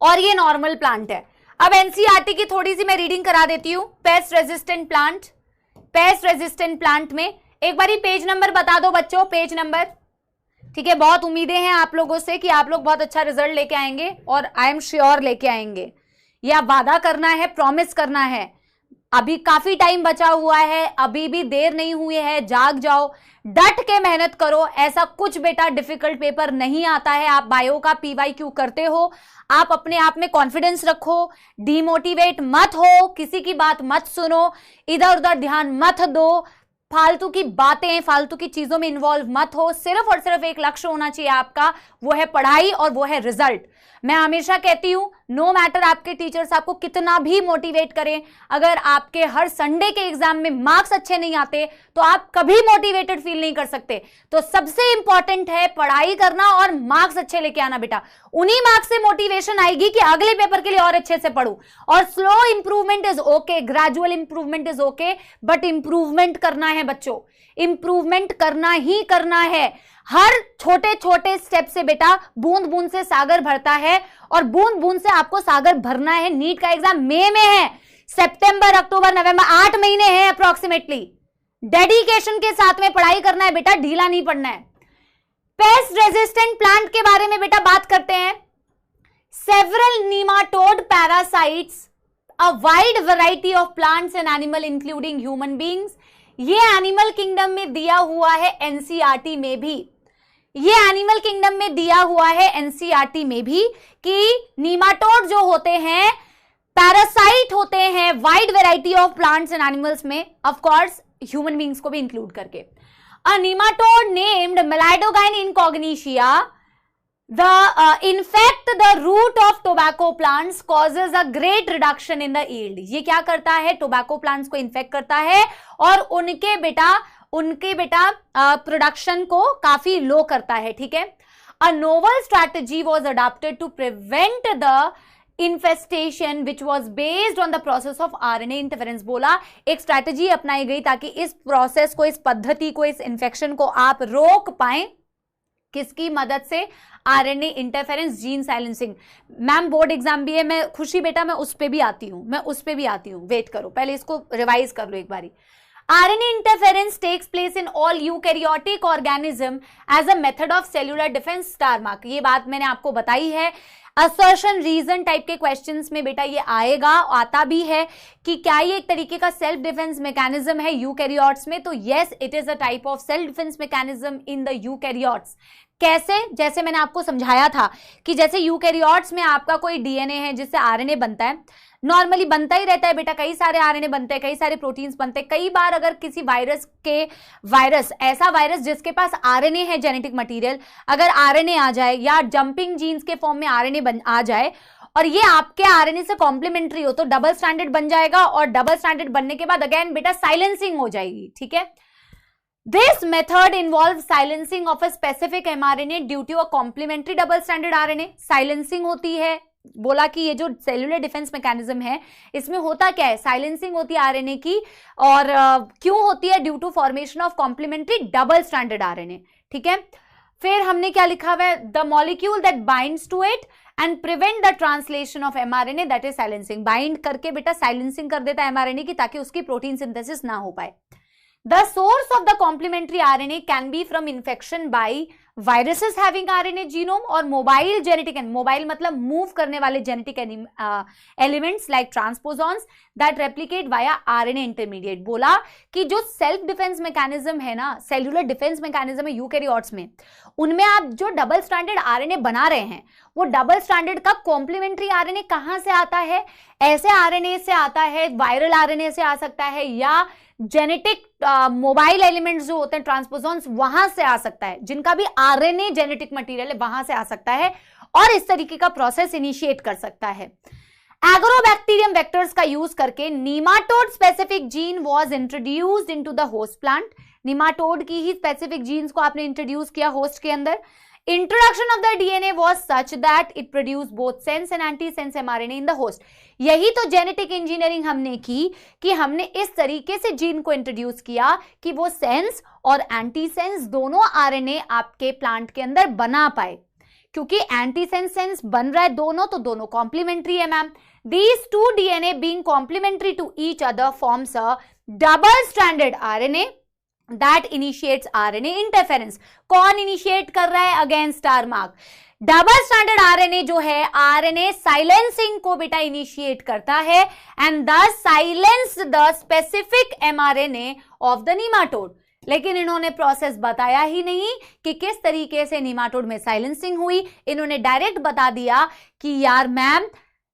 और ये नॉर्मल प्लांट है। अब एनसीईआरटी की थोड़ी सी मैं रीडिंग करा देती हूं। Pest resistant plant, pest resistant plant में एक बारी पेज नंबर बता दो बच्चों, पेज नंबर। ठीक है, बहुत उम्मीदें हैं आप लोगों से कि आप लोग बहुत अच्छा रिजल्ट लेके आएंगे, और आई एम श्योर लेके आएंगे। यह वादा करना है, प्रॉमिस करना है। अभी काफी टाइम बचा हुआ है, अभी भी देर नहीं हुई है, जाग जाओ, डट के मेहनत करो। ऐसा कुछ बेटा डिफिकल्ट पेपर नहीं आता है। आप बायो का पीवाईक्यू करते हो, आप अपने आप में कॉन्फिडेंस रखो, डिमोटिवेट मत हो, किसी की बात मत सुनो, इधर उधर ध्यान मत दो, फालतू की बातें, फालतू की चीजों में इन्वॉल्व मत हो। सिर्फ और सिर्फ एक लक्ष्य होना चाहिए आपका, वो है पढ़ाई और वो है रिजल्ट। मैं हमेशा कहती हूं, नो मैटर आपके टीचर्स आपको कितना भी मोटिवेट करें, अगर आपके हर संडे के एग्जाम में मार्क्स अच्छे नहीं आते तो आप कभी मोटिवेटेड फील नहीं कर सकते। तो सबसे इंपॉर्टेंट है पढ़ाई करना और मार्क्स अच्छे लेके आना बेटा। उन्हीं मार्क्स से मोटिवेशन आएगी कि अगले पेपर के लिए और अच्छे से पढ़ूं। और slow improvement is okay, gradual improvement is okay, but improvement करना है बच्चों, इंप्रूवमेंट करना ही करना है। हर छोटे छोटे स्टेप से बेटा बूंद बूंद से सागर भरता है, और बूंद बूंद से आपको सागर भरना है। नीट का एग्जाम मई में है, सितंबर, अक्टूबर, नवंबर, 8 महीने हैं अप्रोक्सीमेटली। डेडिकेशन के साथ में पढ़ाई करना है बेटा, ढीला नहीं पड़ना है। पेस्ट रेजिस्टेंट प्लांट के बारे में बेटा बात करते हैं। Several nematode parasites, a wide variety of plants and animal including human beings. ये एनिमल किंगडम में दिया हुआ है एनसीईआरटी में भी, ये एनिमल किंगडम में दिया हुआ है एनसीईआरटी में भी कि नीमाटोड जो होते हैं पैरासाइट होते हैं, wide variety of plants and animals में, ऑफ कोर्स ह्यूमन बींग्स को भी इंक्लूड करके। A nematode named Meloidogyne incognita infect the root of tobacco plants causes a great reduction in the yield। ये क्या करता है, टोबैको प्लांट्स को इन्फेक्ट करता है और उनके बेटा प्रोडक्शन को काफी लो करता है। ठीक है, a novel strategy was adopted to prevent the infestation which was based on the process of RNA interference। बोला एक स्ट्रैटेजी अपनाई गई ताकि इस प्रोसेस को, इस पद्धति को, इस इन्फेक्शन को आप रोक पाएं। किसकी मदद से? RNA interference, gene silencing. Ma'am board exam भी है, मैं खुशी बेटा मैं उस पे भी आती हूँ, वेट करो, पहले इसको रिवाइज कर लो एक बारी। RNA interference takes place in all eukaryotic organism as a method of cellular defense, star mark. ये बात मैंने आपको बताई है। असर्शन रीजन टाइप के क्वेश्चंस में बेटा ये आएगा, आता भी है कि क्या ये एक तरीके का सेल्फ डिफेंस मैकेनिज्म है यूकैरियोट्स में, तो yes it is a type of self defence mechanism in the eukaryotes. कैसे? जैसे मैंने आपको समझाया था कि जैसे यूकैरियोट्स में आपका कोई डीएनए है जिससे आरएनए बनता है, नॉर्मली बनता ही रहता है बेटा, कई सारे आरएनए बनते हैं, कई सारे प्रोटीन्स बनते हैं। कई बार अगर किसी ऐसा वायरस जिसके पास आरएनए है, जेनेटिक मटेरियल, अगर आरएनए आ जाए या जंपिंग जीन्स के फॉर्म में आरएनए आ जाए और ये आपके आरएनए से कॉम्प्लीमेंट्री हो, तो डबल स्टैंडर्ड बन जाएगा, और डबल स्टैंडर्ड बनने के बाद अगेन बेटा साइलेंसिंग हो जाएगी। ठीक है, This method involves silencing of a specific mRNA due to a complementary double stranded RNA। Silencing होती है, बोला कि ये जो सेलुलर डिफेंस मैकेनिज्म है इसमें होता क्या है, साइलेंसिंग होती है आरएनए की, और क्यों होती है? Due to formation of complementary double standard RNA. ठीक है, फिर हमने क्या लिखा हुआ है? The molecule that binds to it and prevent the translation of mRNA, that is silencing. Bind करके बेटा साइलेंसिंग कर देता है एमआरएनए की, ताकि उसकी प्रोटीन सिंथेसिस ना हो पाए। The source of the complementary RNA can be from infection by viruses having RNA genome or mobile genetic, and mobile मतलब move करने वाले genetic elements like transposons that replicate via RNA intermediate। बोला कि जो self defense mechanism है ना, cellular defense mechanism है यूकैरियोट्स में, उनमें आप जो डबल स्ट्रैंडेड RNA बना रहे हैं, वो डबल स्ट्रैंडेड का कॉम्प्लीमेंट्री RNA कहां से आता है? ऐसे RNA से आता है, वायरल RNA से आ सकता है, या जेनेटिक मोबाइल एलिमेंट्स जो होते हैं ट्रांसपोजॉन्स, वहां से आ सकता है, जिनका भी आरएनए जेनेटिक मटेरियल है वहां से आ सकता है, और इस तरीके का प्रोसेस इनिशिएट कर सकता है। एग्रोबैक्टीरियम वेक्टर्स का यूज करके nematode specific gene was introduced into the host plant. Nematode की ही स्पेसिफिक जीन्स को आपने इंट्रोड्यूस किया होस्ट के अंदर। Introduction of the DNA was such that it produced both sense and antisense mRNA in the host। यही तो जेनेटिक इंजीनियरिंग हमने की कि हमने इस तरीके से जीन को इंट्रोड्यूस किया कि वो सेंस और एंटीसेंस दोनों आरएनए आपके प्लांट के अंदर बना पाए। क्योंकि एंटीसेंस सेंस बन रहा है दोनों, तो दोनों कॉम्प्लीमेंट्री है ma'am. These two DNA being complementary to each other forms a double stranded RNA that initiates RNA interference। कौन इनिशिएट कर रहा है? Again star mark. Double standard RNA जो है आरएनए साइलेंसिंग को बेटा इनिशिएट करता है एंड दस silence the specific mRNA of the nematode. लेकिन इन्होंने प्रोसेस बताया ही नहीं कि किस तरीके से नीमाटोड में साइलेंसिंग हुई। इन्होंने डायरेक्ट बता दिया कि यार मैम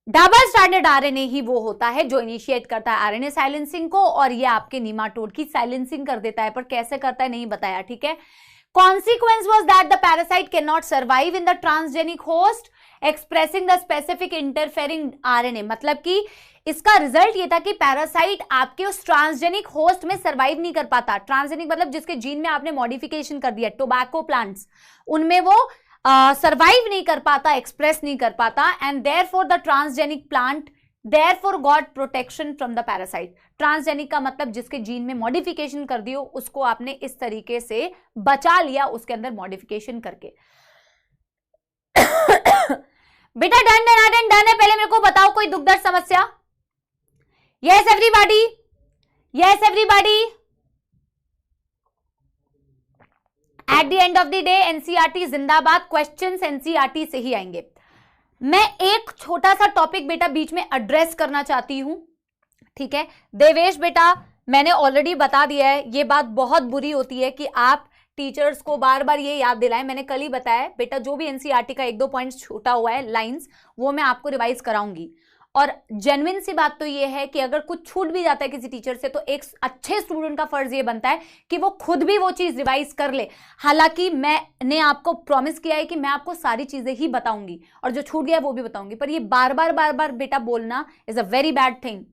डबल स्टैंडर्ड आरएनए ही वो होता है जो इनिशिएट करता है आरएनए साइलेंसिंग को, और ये आपके नीमाटोड की साइलेंसिंग कर देता है, पर कैसे करता है नहीं बताया। ठीक है। Consequence was that the parasite cannot survive in the transgenic host expressing the specific interfering RNA। मतलब कि इसका रिजल्ट ये था कि पैरासाइट आपके उस ट्रांसजेनिक होस्ट में सर्वाइव नहीं कर पाता। ट्रांसजेनिक मतलब जिसके जीन में आपने मॉडिफिकेशन कर दिया, टोबैको प्लांट्स, उनमें वो सर्वाइव नहीं कर पाता, एक्सप्रेस नहीं कर पाता, and therefore the transgenic plant therefore got protection from the parasite. Transgenic का मतलब जिसके जीन में मॉडिफिकेशन कर दियो, उसको आपने इस तरीके से बचा लिया उसके अंदर मॉडिफिकेशन करके। बेटा डन है, पहले मेरे को बताओ कोई दुख दर्द समस्या? Yes everybody, yes everybody. At the end of the day NCERT जिंदाबाद, क्वेश्चंस एनसीईआरटी से ही आएंगे। मैं एक छोटा सा टॉपिक बेटा बीच में एड्रेस करना चाहती हूं, ठीक है देवेश बेटा, मैंने ऑलरेडी बता दिया है। ये बात बहुत बुरी होती है कि आप टीचर्स को बार बार ये याद दिलाएं। मैंने कल ही बताया बेटा, जो भी एनसीईआरटी का 1-2 पॉइंट्स छूटा हुआ है लाइंस, वो मैं आपको रिवाइज कराऊंगी। और जेन्युइन सी बात तो ये है कि अगर कुछ छूट भी जाता है किसी टीचर से, तो एक अच्छे स्टूडेंट का फर्ज ये बनता है कि वो खुद भी वो चीज रिवाइज कर ले। हालांकि मैंने आपको प्रॉमिस किया है कि मैं आपको सारी चीजें ही बताऊंगी और जो छूट गया है वो भी बताऊंगी, पर ये बार बार बेटा बोलना is a very bad thing.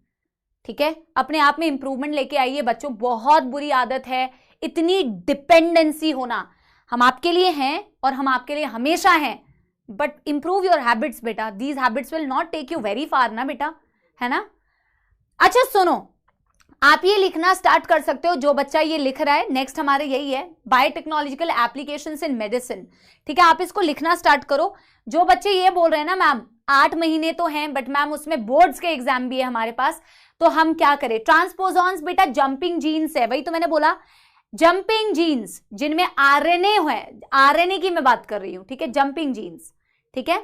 ठीक है, अपने आप में इंप्रूवमेंट लेके आइए बच्चों। बहुत बुरी आदत है इतनी डिपेंडेंसी होना। हम आपके लिए हैं और हम आपके लिए हमेशा हैं, बट इंप्रूव योर हैबिट्स बेटा। These habits will not take you very far ना बेटा, है ना। अच्छा सुनो, आप ये लिखना स्टार्ट कर सकते हो जो बच्चा ये लिख रहा है। नेक्स्ट हमारे यही है बायोटेक्नोलॉजिकल एप्लीकेशंस इन मेडिसिन। ठीक है, आप इसको लिखना स्टार्ट करो। जो बच्चे ये बोल रहे हैं ना मैम 8 महीने तो हैं, बट मैम उसमें बोर्ड्स के एग्जाम भी है हमारे पास, तो हम क्या करें। ट्रांसपोजॉन्स बेटा जंपिंग जीन्स है, वही तो मैंने बोला, जंपिंग जीन्स जिनमें आरएनए है, आरएनए की मैं बात कर रही हूं। ठीक है, जंपिंग जीन्स। ठीक है,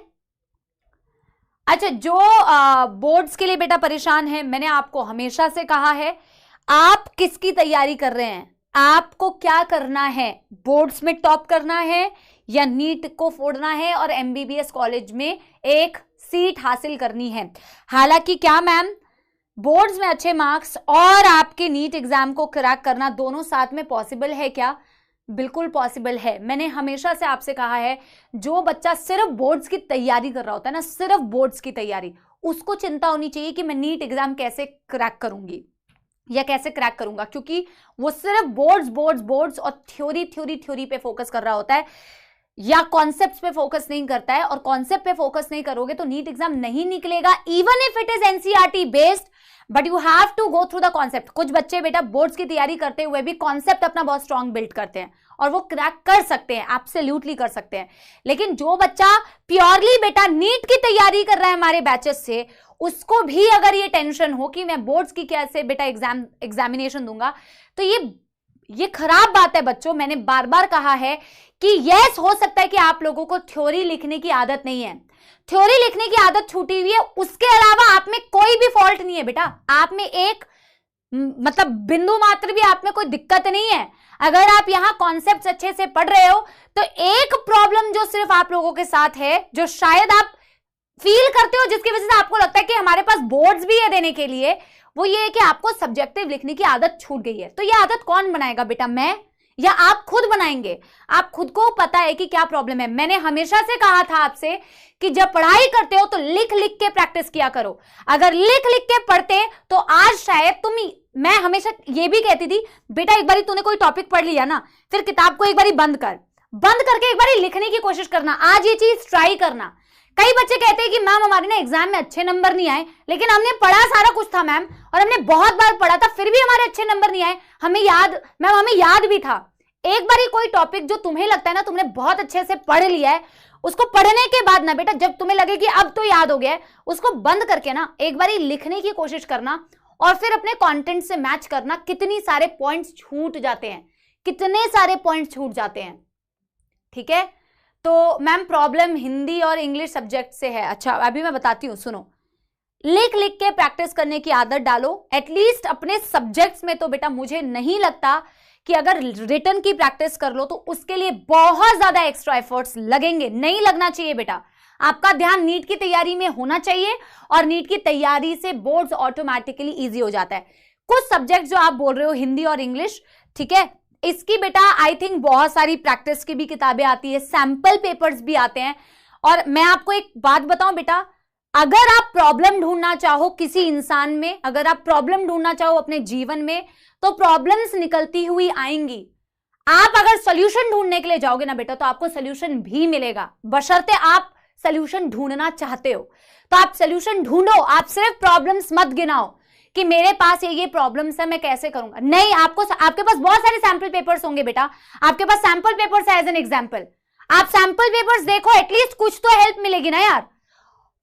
अच्छा जो बोर्ड्स के लिए बेटा परेशान है, मैंने आपको हमेशा से कहा है, आप किसकी तैयारी कर रहे हैं, आपको क्या करना है, बोर्ड्स में टॉप करना है या नीट को फोड़ना है और एमबीबीएस कॉलेज में एक सीट हासिल करनी है। हालांकि क्या मैम बोर्ड्स में अच्छे मार्क्स और आपके नीट एग्जाम को क्रैक करना दोनों साथ में पॉसिबल है क्या? बिल्कुल पॉसिबल है। मैंने हमेशा से आपसे कहा है, जो बच्चा सिर्फ बोर्ड्स की तैयारी कर रहा होता है ना, सिर्फ बोर्ड्स की तैयारी, उसको चिंता होनी चाहिए कि मैं नीट एग्जाम कैसे क्रैक करूंगी या कैसे क्रैक करूंगा, क्योंकि वो सिर्फ बोर्ड्स और थ्योरी पे फोकस कर रहा होता है या कॉन्सेप्ट्स पे फोकस नहीं करता है। और कॉन्सेप्ट पे फोकस नहीं करोगे तो नीट एग्जाम नहीं निकलेगा, even if it is NCERT based, but you have to go through the concept. कुछ बच्चे बेटा बोर्ड्स की तैयारी करते हुए भी कॉन्सेप्ट अपना बहुत स्ट्रांग बिल्ड करते हैं और वो क्रैक कर सकते हैं, एब्सोल्युटली कर सकते हैं। लेकिन जो बच्चा प्योरली बेटा नीट की तैयारी कर रहा है हमारे बैचेस से, उसको भी अगर ये टेंशन हो कि मैं बोर्ड्स की कैसे बेटा एग्जामिनेशन दूंगा, तो ये ये खराब बात है बच्चों। मैंने बार बार कहा है कि यस, हो सकता है कि आप लोगों को थ्योरी लिखने की आदत नहीं है, थ्योरी लिखने की आदत छूटी हुई है, उसके अलावा आप में कोई भी फॉल्ट नहीं है बेटा। आप में एक मतलब बिंदु मात्र भी आप में कोई दिक्कत नहीं है। अगर आप यहां कॉन्सेप्ट्स अच्छे से पढ़ रहे हो तो एक प्रॉब्लम जो सिर्फ आप लोगों के साथ है, जो शायद आप फील करते हो, जिसकी वजह से आपको लगता है कि हमारे पास बोर्ड्स भी है देने के लिए, वो ये है कि आपको सब्जेक्टिव लिखने की आदत छूट गई है। तो ये आदत कौन बनाएगा बेटा, मैं या आप खुद बनाएंगे? आप खुद को पता है कि क्या प्रॉब्लम है। मैंने हमेशा से कहा था आपसे कि जब पढ़ाई करते हो तो लिख लिख के प्रैक्टिस किया करो। अगर लिख लिख के पढ़ते तो आज शायद मैं हमेशा ये भी कहती थी, बेटा एक बारी तूने कोई टॉपिक पढ़ लिया ना, फिर किताब को एक बारी बंद करके एक बारी लिखने की कोशिश करना। आज ये चीज ट्राई करना। कई बच्चे कहते हैं कि मैम हमारे ना एग्जाम में अच्छे नंबर नहीं आए, लेकिन हमने पढ़ा सारा कुछ था मैम, और हमने बहुत बार पढ़ा था, फिर भी हमारे अच्छे नंबर नहीं आए। हमें याद भी था। एक बारी कोई टॉपिक जो तुम्हें लगता है ना तुमने बहुत अच्छे से पढ़ लिया है, उसको पढ़ने के बाद ना बेटा, जब तुम्हें लगे कि अब तो याद हो गया है, उसको बंद करके ना एक बारी लिखने की कोशिश करना और फिर अपने कंटेंट से मैच करना। कितनी सारे पॉइंट्स छूट जाते हैं, कितने सारे पॉइंट्स छूट जाते हैं। ठीक है, तो मैम प्रॉब्लम हिंदी और इंग्लिश सब्जेक्ट से है। अच्छा अभी मैं बताती हूँ, सुनो। लिख लिख के प्रैक्टिस करने की आदत डालो एटलीस्ट अपने सब्जेक्ट्स में। तो बेटा मुझे नहीं लगता कि अगर रिटन की प्रैक्टिस कर लो तो उसके लिए बहुत ज्यादा एक्स्ट्रा एफर्ट्स लगेंगे, नहीं लगना चाहिए बेटा। आपका ध्यान नीट की तैयारी में होना चाहिए और नीट की तैयारी से बोर्ड्स ऑटोमेटिकली इजी हो जाता है। कुछ सब्जेक्ट जो आप बोल रहे हो हिंदी और इंग्लिश, ठीक है, इसकी बेटा आई थिंक बहुत सारी प्रैक्टिस की भी किताबें आती है, सैंपल पेपर्स भी आते हैं। और मैं आपको एक बात बताऊं बेटा, अगर आप प्रॉब्लम ढूंढना चाहो किसी इंसान में, अगर आप प्रॉब्लम ढूंढना चाहो अपने जीवन में, तो प्रॉब्लम्स निकलती हुई आएंगी। आप अगर सोल्यूशन ढूंढने के लिए जाओगे ना बेटा, तो आपको सोल्यूशन भी मिलेगा, बशर्ते आप सोल्यूशन ढूंढना चाहते हो। तो आप सोल्यूशन ढूंढो, आप सिर्फ प्रॉब्लम्स मत गिनाओ कि मेरे पास ये प्रॉब्लम्स है, मैं कैसे करूंगा। नहीं, आपके पास बहुत सारे सैंपल पेपर्स होंगे बेटा। आपके पास सैंपल पेपर्स है एज एन एग्जांपल। आप सैंपल पेपर्स देखो, एटलीस्ट कुछ तो हेल्प मिलेगी ना यार।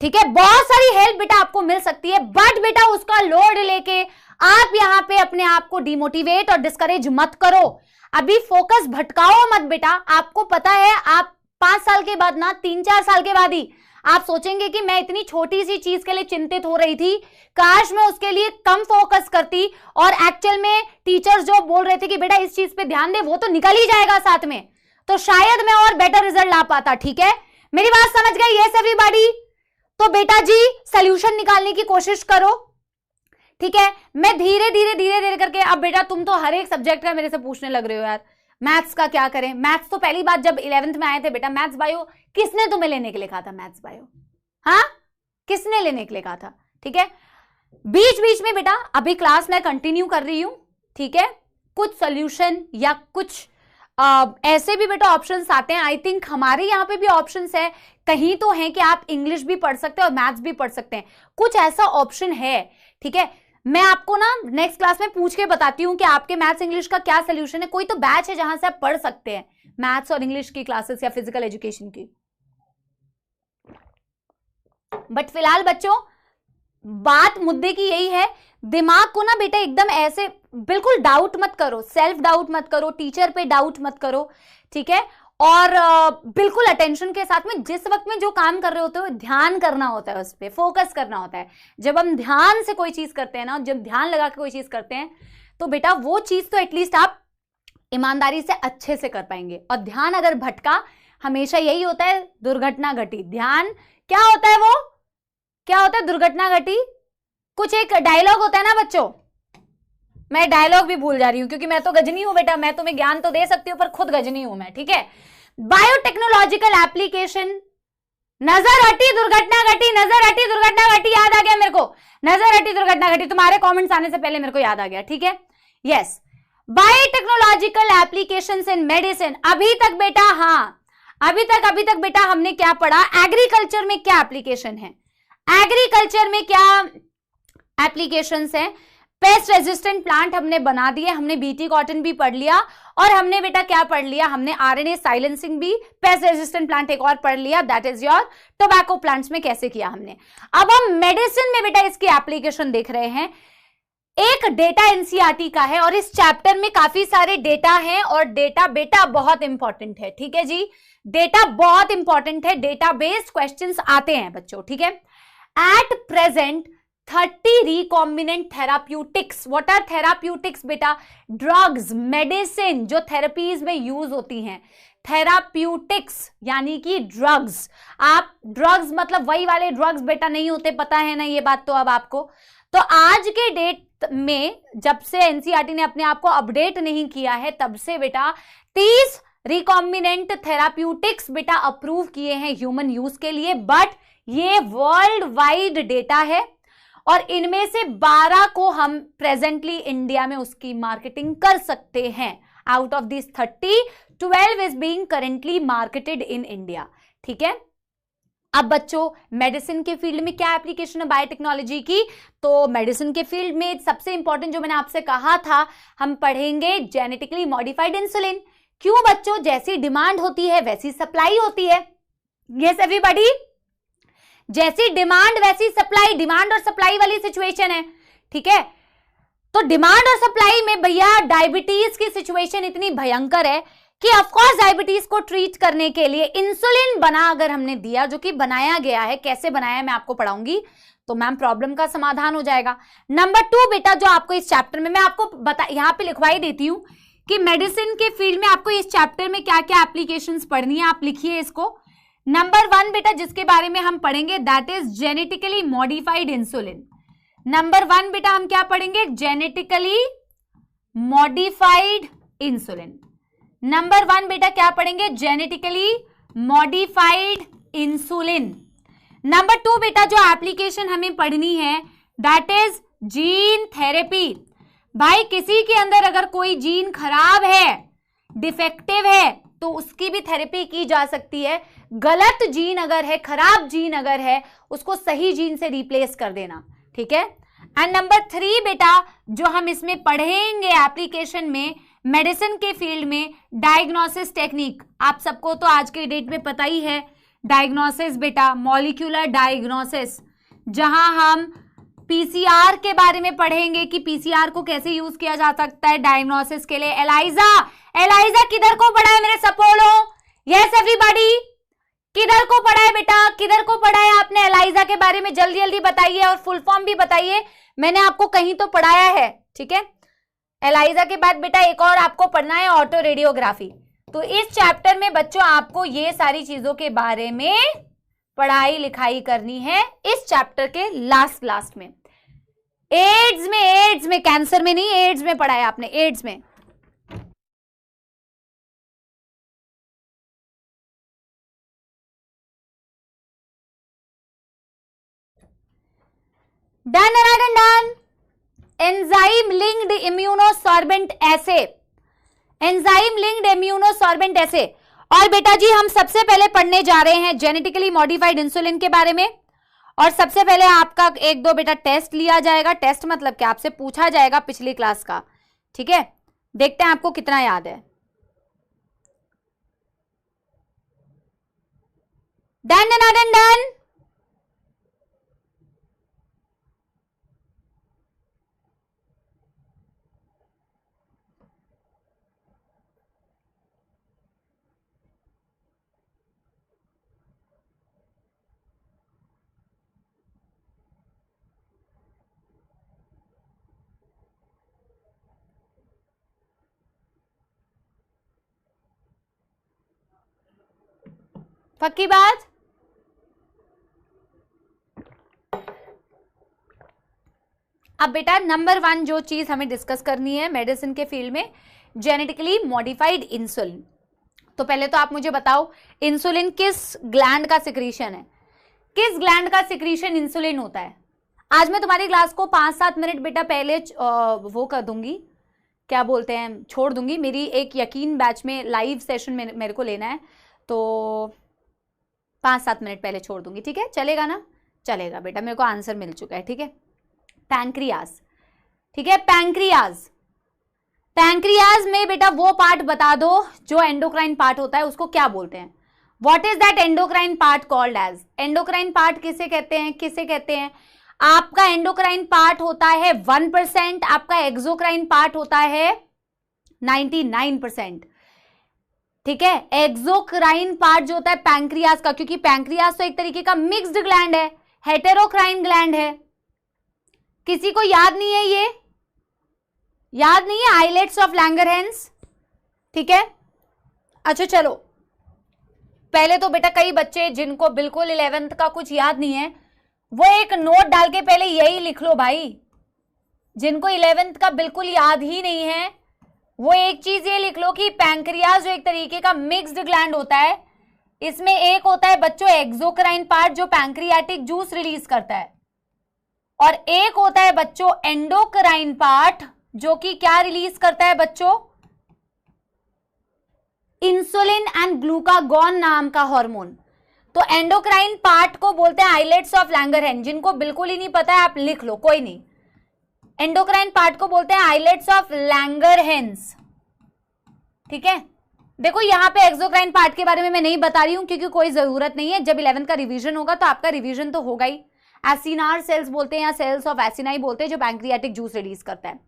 ठीक है, बहुत सारी हेल्प बेटा आपको मिल सकती है, बट बेटा उसका लोड लेके आप यहां पे अपने आप को डिमोटिवेट और डिस्करेज मत करो। अभी फोकस भटकाओ मत बेटा। आपको पता है आप 5 साल के बाद ना, 3-4 साल के बाद ही आप सोचेंगे कि मैं इतनी छोटी सी चीज के लिए चिंतित हो रही थी, काश मैं उसके लिए कम फोकस करती, और एक्चुअल में टीचर्स जो बोल रहे थे कि बेटा इस चीज पे ध्यान दे, वो तो निकल ही जाएगा साथ में, तो शायद मैं और बेटर रिजल्ट ला पाता। ठीक है, मेरी बात समझ गई? Yes everybody? तो बेटा जी सोल्यूशन निकालने की कोशिश करो। ठीक है, मैं धीरे धीरे करके, अब बेटा तुम तो हर एक सब्जेक्ट का मेरे से पूछने लग रहे हो यार, मैथ्स का क्या करें। मैथ्स तो पहली बात जब 11th में आए थे बेटा, मैथ्स बायो किसने तुम्हें लेने के लिए कहा था? मैथ्स बायो, हाँ, किसने लेने के लिए कहा था? ठीक है, बीच बीच में बेटा अभी क्लास मैं कंटिन्यू कर रही हूं, ठीक है, कुछ सोल्यूशन या कुछ ऐसे भी बेटा ऑप्शंस आते हैं। आई थिंक हमारे यहाँ पे भी ऑप्शंस है, कहीं तो है कि आप इंग्लिश भी पढ़ सकते हैं और मैथ्स भी पढ़ सकते हैं, कुछ ऐसा ऑप्शन है। ठीक है, मैं आपको ना नेक्स्ट क्लास में पूछ के बताती हूँ कि आपके मैथ्स इंग्लिश का क्या सोल्यूशन है। कोई तो बैच है जहां से आप पढ़ सकते हैं मैथ्स और इंग्लिश की क्लासेस या फिजिकल एजुकेशन की। बट फिलहाल बच्चों बात मुद्दे की यही है, दिमाग को ना बेटा एकदम ऐसे बिल्कुल डाउट मत करो, सेल्फ डाउट मत करो, टीचर पे डाउट मत करो। ठीक है, और बिल्कुल अटेंशन के साथ में जिस वक्त में जो काम कर रहे होते हो ध्यान करना होता है, उस पर फोकस करना होता है। जब हम ध्यान से कोई चीज करते हैं ना, जब ध्यान लगा के कोई चीज करते हैं, तो बेटा वो चीज तो एटलीस्ट आप ईमानदारी से अच्छे से कर पाएंगे। और ध्यान अगर भटका, हमेशा यही होता है, दुर्घटना घटी। ध्यान क्या होता है, वो क्या होता है? दुर्घटना घटी। कुछ एक डायलॉग होता है ना बच्चों, मैं डायलॉग भी भूल जा रही हूं क्योंकि मैं तो गजनी हूं बेटा, मैं तुम्हें ज्ञान तो दे सकती हूं पर खुद गजनी हूं मैं। ठीक है, बायोटेक्नोलॉजिकल एप्लीकेशन, नजर हटी दुर्घटना घटी, नजर हटी दुर्घटना घटी, याद आ गया मेरे को, नजर हटी दुर्घटना घटी, तुम्हारे कमेंट्स आने से पहले मेरे को याद आ गया। ठीक है, yes, biotechnological applications in medicine. अभी तक बेटा, हाँ अभी तक बेटा हमने क्या पढ़ा? एग्रीकल्चर में क्या एप्लीकेशन है, एग्रीकल्चर में क्या एप्लीकेशंस हैं? पेस्ट रेजिस्टेंट प्लांट हमने बना दिए, हमने बीटी कॉटन भी पढ़ लिया, और हमने बेटा क्या पढ़ लिया? हमने आरएनए साइलेंसिंग भी, पेस्ट रेजिस्टेंट प्लांट एक और पढ़ लिया, that is your tobacco plants में कैसे किया हमने। अब हम मेडिसिन में बेटा इसकी एप्लीकेशन देख रहे हैं। एक डेटा एनसीईआरटी का है और इस चैप्टर में काफी सारे डेटा हैं और डेटा बेटा बहुत इंपॉर्टेंट है, ठीक है जी, डेटा बहुत इंपॉर्टेंट है, डेटा बेस्ड क्वेश्चंस आते हैं बच्चों, ठीक है। At present 30 recombinant therapeutics, what are therapeutics बेटा, ड्रग्स, मेडिसिन जो थेरेपीज में यूज होती हैं, थेराप्यूटिक्स यानी कि ड्रग्स। आप ड्रग्स मतलब वही वाले ड्रग्स बेटा नहीं होते, पता है ना ये बात तो अब आपको। तो आज के डेट में जब से एनसीईआरटी ने अपने आप को अपडेट नहीं किया है तब से बेटा 30 रिकॉम्बिनेंट थेराप्यूटिक्स बेटा अप्रूव किए हैं ह्यूमन यूज के लिए, बट ये वर्ल्ड वाइड डेटा है और इनमें से 12 को हम प्रेजेंटली इंडिया में उसकी मार्केटिंग कर सकते हैं। Out of this 30, 12 is being currently marketed in India, ठीक है। अब बच्चों मेडिसिन के फील्ड में क्या एप्लीकेशन है बायोटेक्नोलॉजी की, तो मेडिसिन के फील्ड में सबसे इंपॉर्टेंट जो मैंने आपसे कहा था, हम पढ़ेंगे जेनेटिकली मॉडिफाइड इंसुलिन। क्यों बच्चों, जैसी डिमांड होती है वैसी सप्लाई होती है। यस एवरीबॉडी, जैसी डिमांड वैसी सप्लाई, डिमांड और सप्लाई वाली सिचुएशन है, ठीक है। तो डिमांड और सप्लाई में भैया डायबिटीज की सिचुएशन इतनी भयंकर है कि ऑफकोर्स डायबिटीज को ट्रीट करने के लिए इंसुलिन बना अगर हमने दिया, जो कि बनाया गया है, कैसे बनाया है मैं आपको पढ़ाऊंगी, तो मैम प्रॉब्लम का समाधान हो जाएगा। नंबर 2 बेटा जो आपको इस चैप्टर में मैं आपको यहां पे लिखवाई देती हूं कि मेडिसिन के फील्ड में आपको इस चैप्टर में क्या क्या एप्लीकेशंस पढ़नी है, आप लिखिए इसको। नंबर 1 बेटा जिसके बारे में हम पढ़ेंगे that is genetically modified insulin. Number 1 बेटा हम क्या पढ़ेंगे, जेनेटिकली मॉडिफाइड इंसुलिन। नंबर 1 बेटा क्या पढ़ेंगे, जेनेटिकली मॉडिफाइड इंसुलिन। नंबर 2 बेटा जो एप्लीकेशन हमें पढ़नी है दैट इज जीन थेरेपी। भाई किसी के अंदर अगर कोई जीन खराब है, डिफेक्टिव है, तो उसकी भी थेरेपी की जा सकती है। गलत जीन अगर है, खराब जीन अगर है, उसको सही जीन से रिप्लेस कर देना, ठीक है। एंड नंबर 3 बेटा जो हम इसमें पढ़ेंगे एप्लीकेशन में मेडिसिन के फील्ड में, डायग्नोसिस टेक्निक। आप सबको तो आज के डेट में पता ही है डायग्नोसिस बेटा, मॉलिक्यूलर डायग्नोसिस, जहां हम पीसीआर के बारे में पढ़ेंगे कि पीसीआर को कैसे यूज किया जा सकता है डायग्नोसिस के लिए। एलाइजा, एलाइजा किधर को पढ़ा है मेरे सपोर्ट हो, यस एवरीबॉडी, किधर को पढ़ा है बेटा, किधर को पढ़ा है आपने एलाइजा के बारे में, जल्दी जल्दी बताइए और फुल फॉर्म भी बताइए, मैंने आपको कहीं तो पढ़ाया है, ठीक है। एलाइजा के बाद बेटा एक और आपको पढ़ना है ऑटो रेडियोग्राफी। तो इस चैप्टर में बच्चों आपको ये सारी चीजों के बारे में पढ़ाई लिखाई करनी है इस चैप्टर के लास्ट में। एड्स में कैंसर में नहीं, एड्स में पढ़ा है आपने, एड्स में। डन एंजाइम लिंक्ड इम्यूनोसॉर्बेंट एसे, एंजाइम लिंक्ड इम्यूनोसॉर्बेंट एसे। और बेटा जी हम सबसे पहले पढ़ने जा रहे हैं जेनेटिकली मॉडिफाइड इंसुलिन के बारे में। और सबसे पहले आपका 1-2 बेटा टेस्ट लिया जाएगा। टेस्ट मतलब क्या, आपसे पूछा जाएगा पिछली क्लास का, ठीक है। देखते हैं आपको कितना याद है। डन। पक्की बात, अब बेटा नंबर 1 जो चीज हमें डिस्कस करनी है मेडिसिन के फील्ड में, जेनेटिकली मॉडिफाइड इंसुलिन। तो पहले तो आप मुझे बताओ इंसुलिन किस ग्लैंड का सिक्रीशन है, किस ग्लैंड का सिक्रीशन इंसुलिन होता है। आज मैं तुम्हारी क्लास को 5-7 मिनट बेटा पहले वो कर दूंगी, क्या बोलते हैं, छोड़ दूंगी। मेरी एक यकीन बैच में लाइव सेशन में मेरे को लेना है, तो 5-7 मिनट पहले छोड़ दूंगी, ठीक है। चलेगा ना, चलेगा बेटा, मेरे को आंसर मिल चुका है, ठीक है। पैंक्रियाज, ठीक है, पैंक्रियाज। पैंक्रियाज में बेटा वो पार्ट बता दो जो एंडोक्राइन पार्ट होता है, उसको क्या बोलते हैं, what is that endocrine part called as. Endocrine part किसे कहते हैं, किसे कहते हैं। आपका एंडोक्राइन पार्ट होता है 1%, आपका एक्सोक्राइन पार्ट होता है 99%। ठीक है, एक्सोक्राइन पार्ट जो होता है पैंक्रियास का, क्योंकि पैंक्रियास तो एक तरीके का मिक्स्ड ग्लैंड है, हेटेरोक्राइन ग्लैंड है। किसी को याद नहीं है ये? याद नहीं है आइलेट्स ऑफ लैंगरहैंस? ठीक है, अच्छा चलो, पहले तो बेटा कई बच्चे जिनको बिल्कुल 11th का कुछ याद नहीं है, वो एक नोट डाल के पहले यही लिख लो भाई। जिनको 11th का बिल्कुल याद ही नहीं है, वो एक चीज ये लिख लो कि पैंक्रियास जो एक तरीके का मिक्स्ड ग्लैंड होता है, इसमें एक होता है बच्चों एक्सोक्राइन पार्ट जो पैंक्रियाटिक जूस रिलीज करता है, और एक होता है बच्चों एंडोक्राइन पार्ट जो कि क्या रिलीज करता है बच्चों? इंसुलिन एंड ग्लूकागॉन नाम का हार्मोन। तो एंडोक्राइन पार्ट को बोलते हैं आइलेट्स ऑफ लैंगरहैंस। जिनको बिल्कुल ही नहीं पता है आप लिख लो, कोई नहीं। एंडोक्राइन पार्ट को बोलते हैं आइलेट्स ऑफ लैंगरहैंस। ठीक है, देखो यहां पे एक्सोक्राइन पार्ट के बारे में मैं नहीं बता रही हूं क्योंकि कोई जरूरत नहीं है। जब 11th का रिवीजन होगा तो आपका रिवीजन तो होगा ही। एसिनार सेल्स बोलते हैं या सेल्स ऑफ एसिनाई बोलते हैं जो पैंक्रियाटिक जूस रिलीज करता है।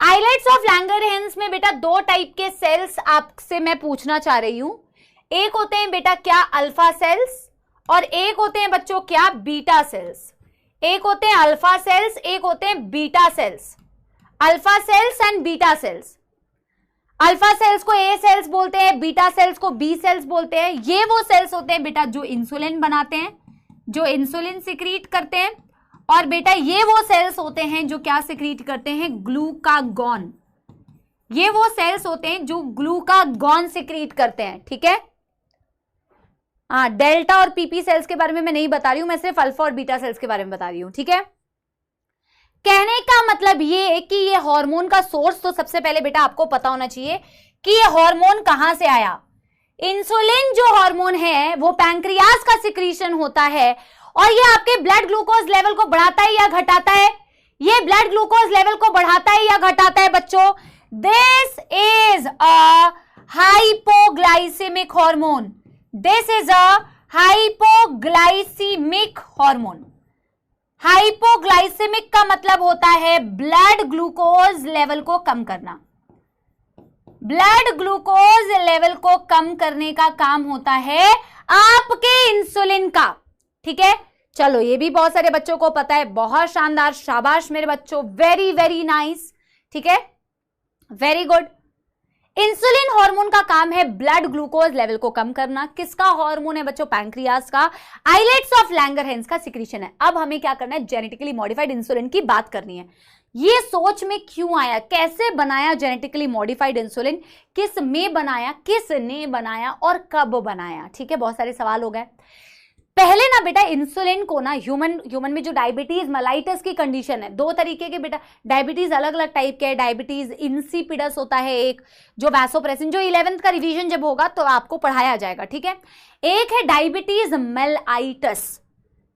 आइलेट्स ऑफ लैंगरहैंस में बेटा दो टाइप के सेल्स आपसे मैं पूछना चाह रही हूं। एक होते हैं बेटा क्या? अल्फा सेल्स, और एक होते हैं बच्चों क्या? Beta cells. एक होते हैं अल्फा सेल्स, एक होते हैं beta cells. Alpha cells and beta cells. Alpha cells को ए सेल्स बोलते हैं, बीटा सेल्स को बी सेल्स बोलते हैं। ये वो सेल्स होते हैं बेटा जो इंसुलिन बनाते हैं, जो इंसुलिन सिक्रीट करते हैं, और बेटा ये वो सेल्स होते हैं जो क्या सिक्रीट करते हैं? ग्लूकागॉन। ये वो सेल्स होते हैं जो ग्लूकागॉन सिक्रीट करते हैं। ठीक है, हाँ, डेल्टा और पीपी सेल्स के बारे में मैं नहीं बता रही हूं, मैं सिर्फ अल्फा और बीटा सेल्स के बारे में बता रही हूं। ठीक है, कहने का मतलब ये है कि ये हार्मोन का सोर्स तो सबसे पहले बेटा आपको पता होना चाहिए कि ये हार्मोन कहां से आया। इंसुलिन जो हार्मोन है वो पैंक्रियास का सिक्रीशन होता है, और ये आपके ब्लड ग्लूकोज लेवल को बढ़ाता है या घटाता है? ये ब्लड ग्लूकोज लेवल को बढ़ाता है या घटाता है बच्चों? This is a hypoglycaemic hormone. This is a hypoglycaemic hormone. Hypoglycaemic का मतलब होता है ब्लड ग्लूकोज लेवल को कम करना। ब्लड ग्लूकोज लेवल को कम करने का काम होता है आपके इंसुलिन का। ठीक है, चलो ये भी बहुत सारे बच्चों को पता है, बहुत शानदार, शाबाश मेरे बच्चों, वेरी वेरी नाइस। ठीक है, वेरी गुड। इंसुलिन हार्मोन का काम है ब्लड ग्लूकोज लेवल को कम करना। किसका हार्मोन है बच्चों? पैंक्रियास का। आइलेट्स ऑफ लैंगरहैंस का सिक्रीशन है। अब हमें क्या करना है? जेनेटिकली मॉडिफाइड इंसुलिन की बात करनी है। ये सोच में क्यों आया, कैसे बनाया जेनेटिकली मॉडिफाइड इंसुलिन, किस में बनाया, किसने बनाया और कब बनाया? ठीक है, बहुत सारे सवाल हो गए। पहले ना बेटा इंसुलिन को ना ह्यूमन में जो डायबिटीज मेलाइटस की कंडीशन है, दो तरीके के बेटा डायबिटीज अलग अलग टाइप के है। डायबिटीज इंसिपिडस होता है एक, जो वैसोप्रेसिन, जो 11th का रिवीजन जब होगा तो आपको पढ़ाया जाएगा। ठीक है, एक है डायबिटीज मेलाइटस।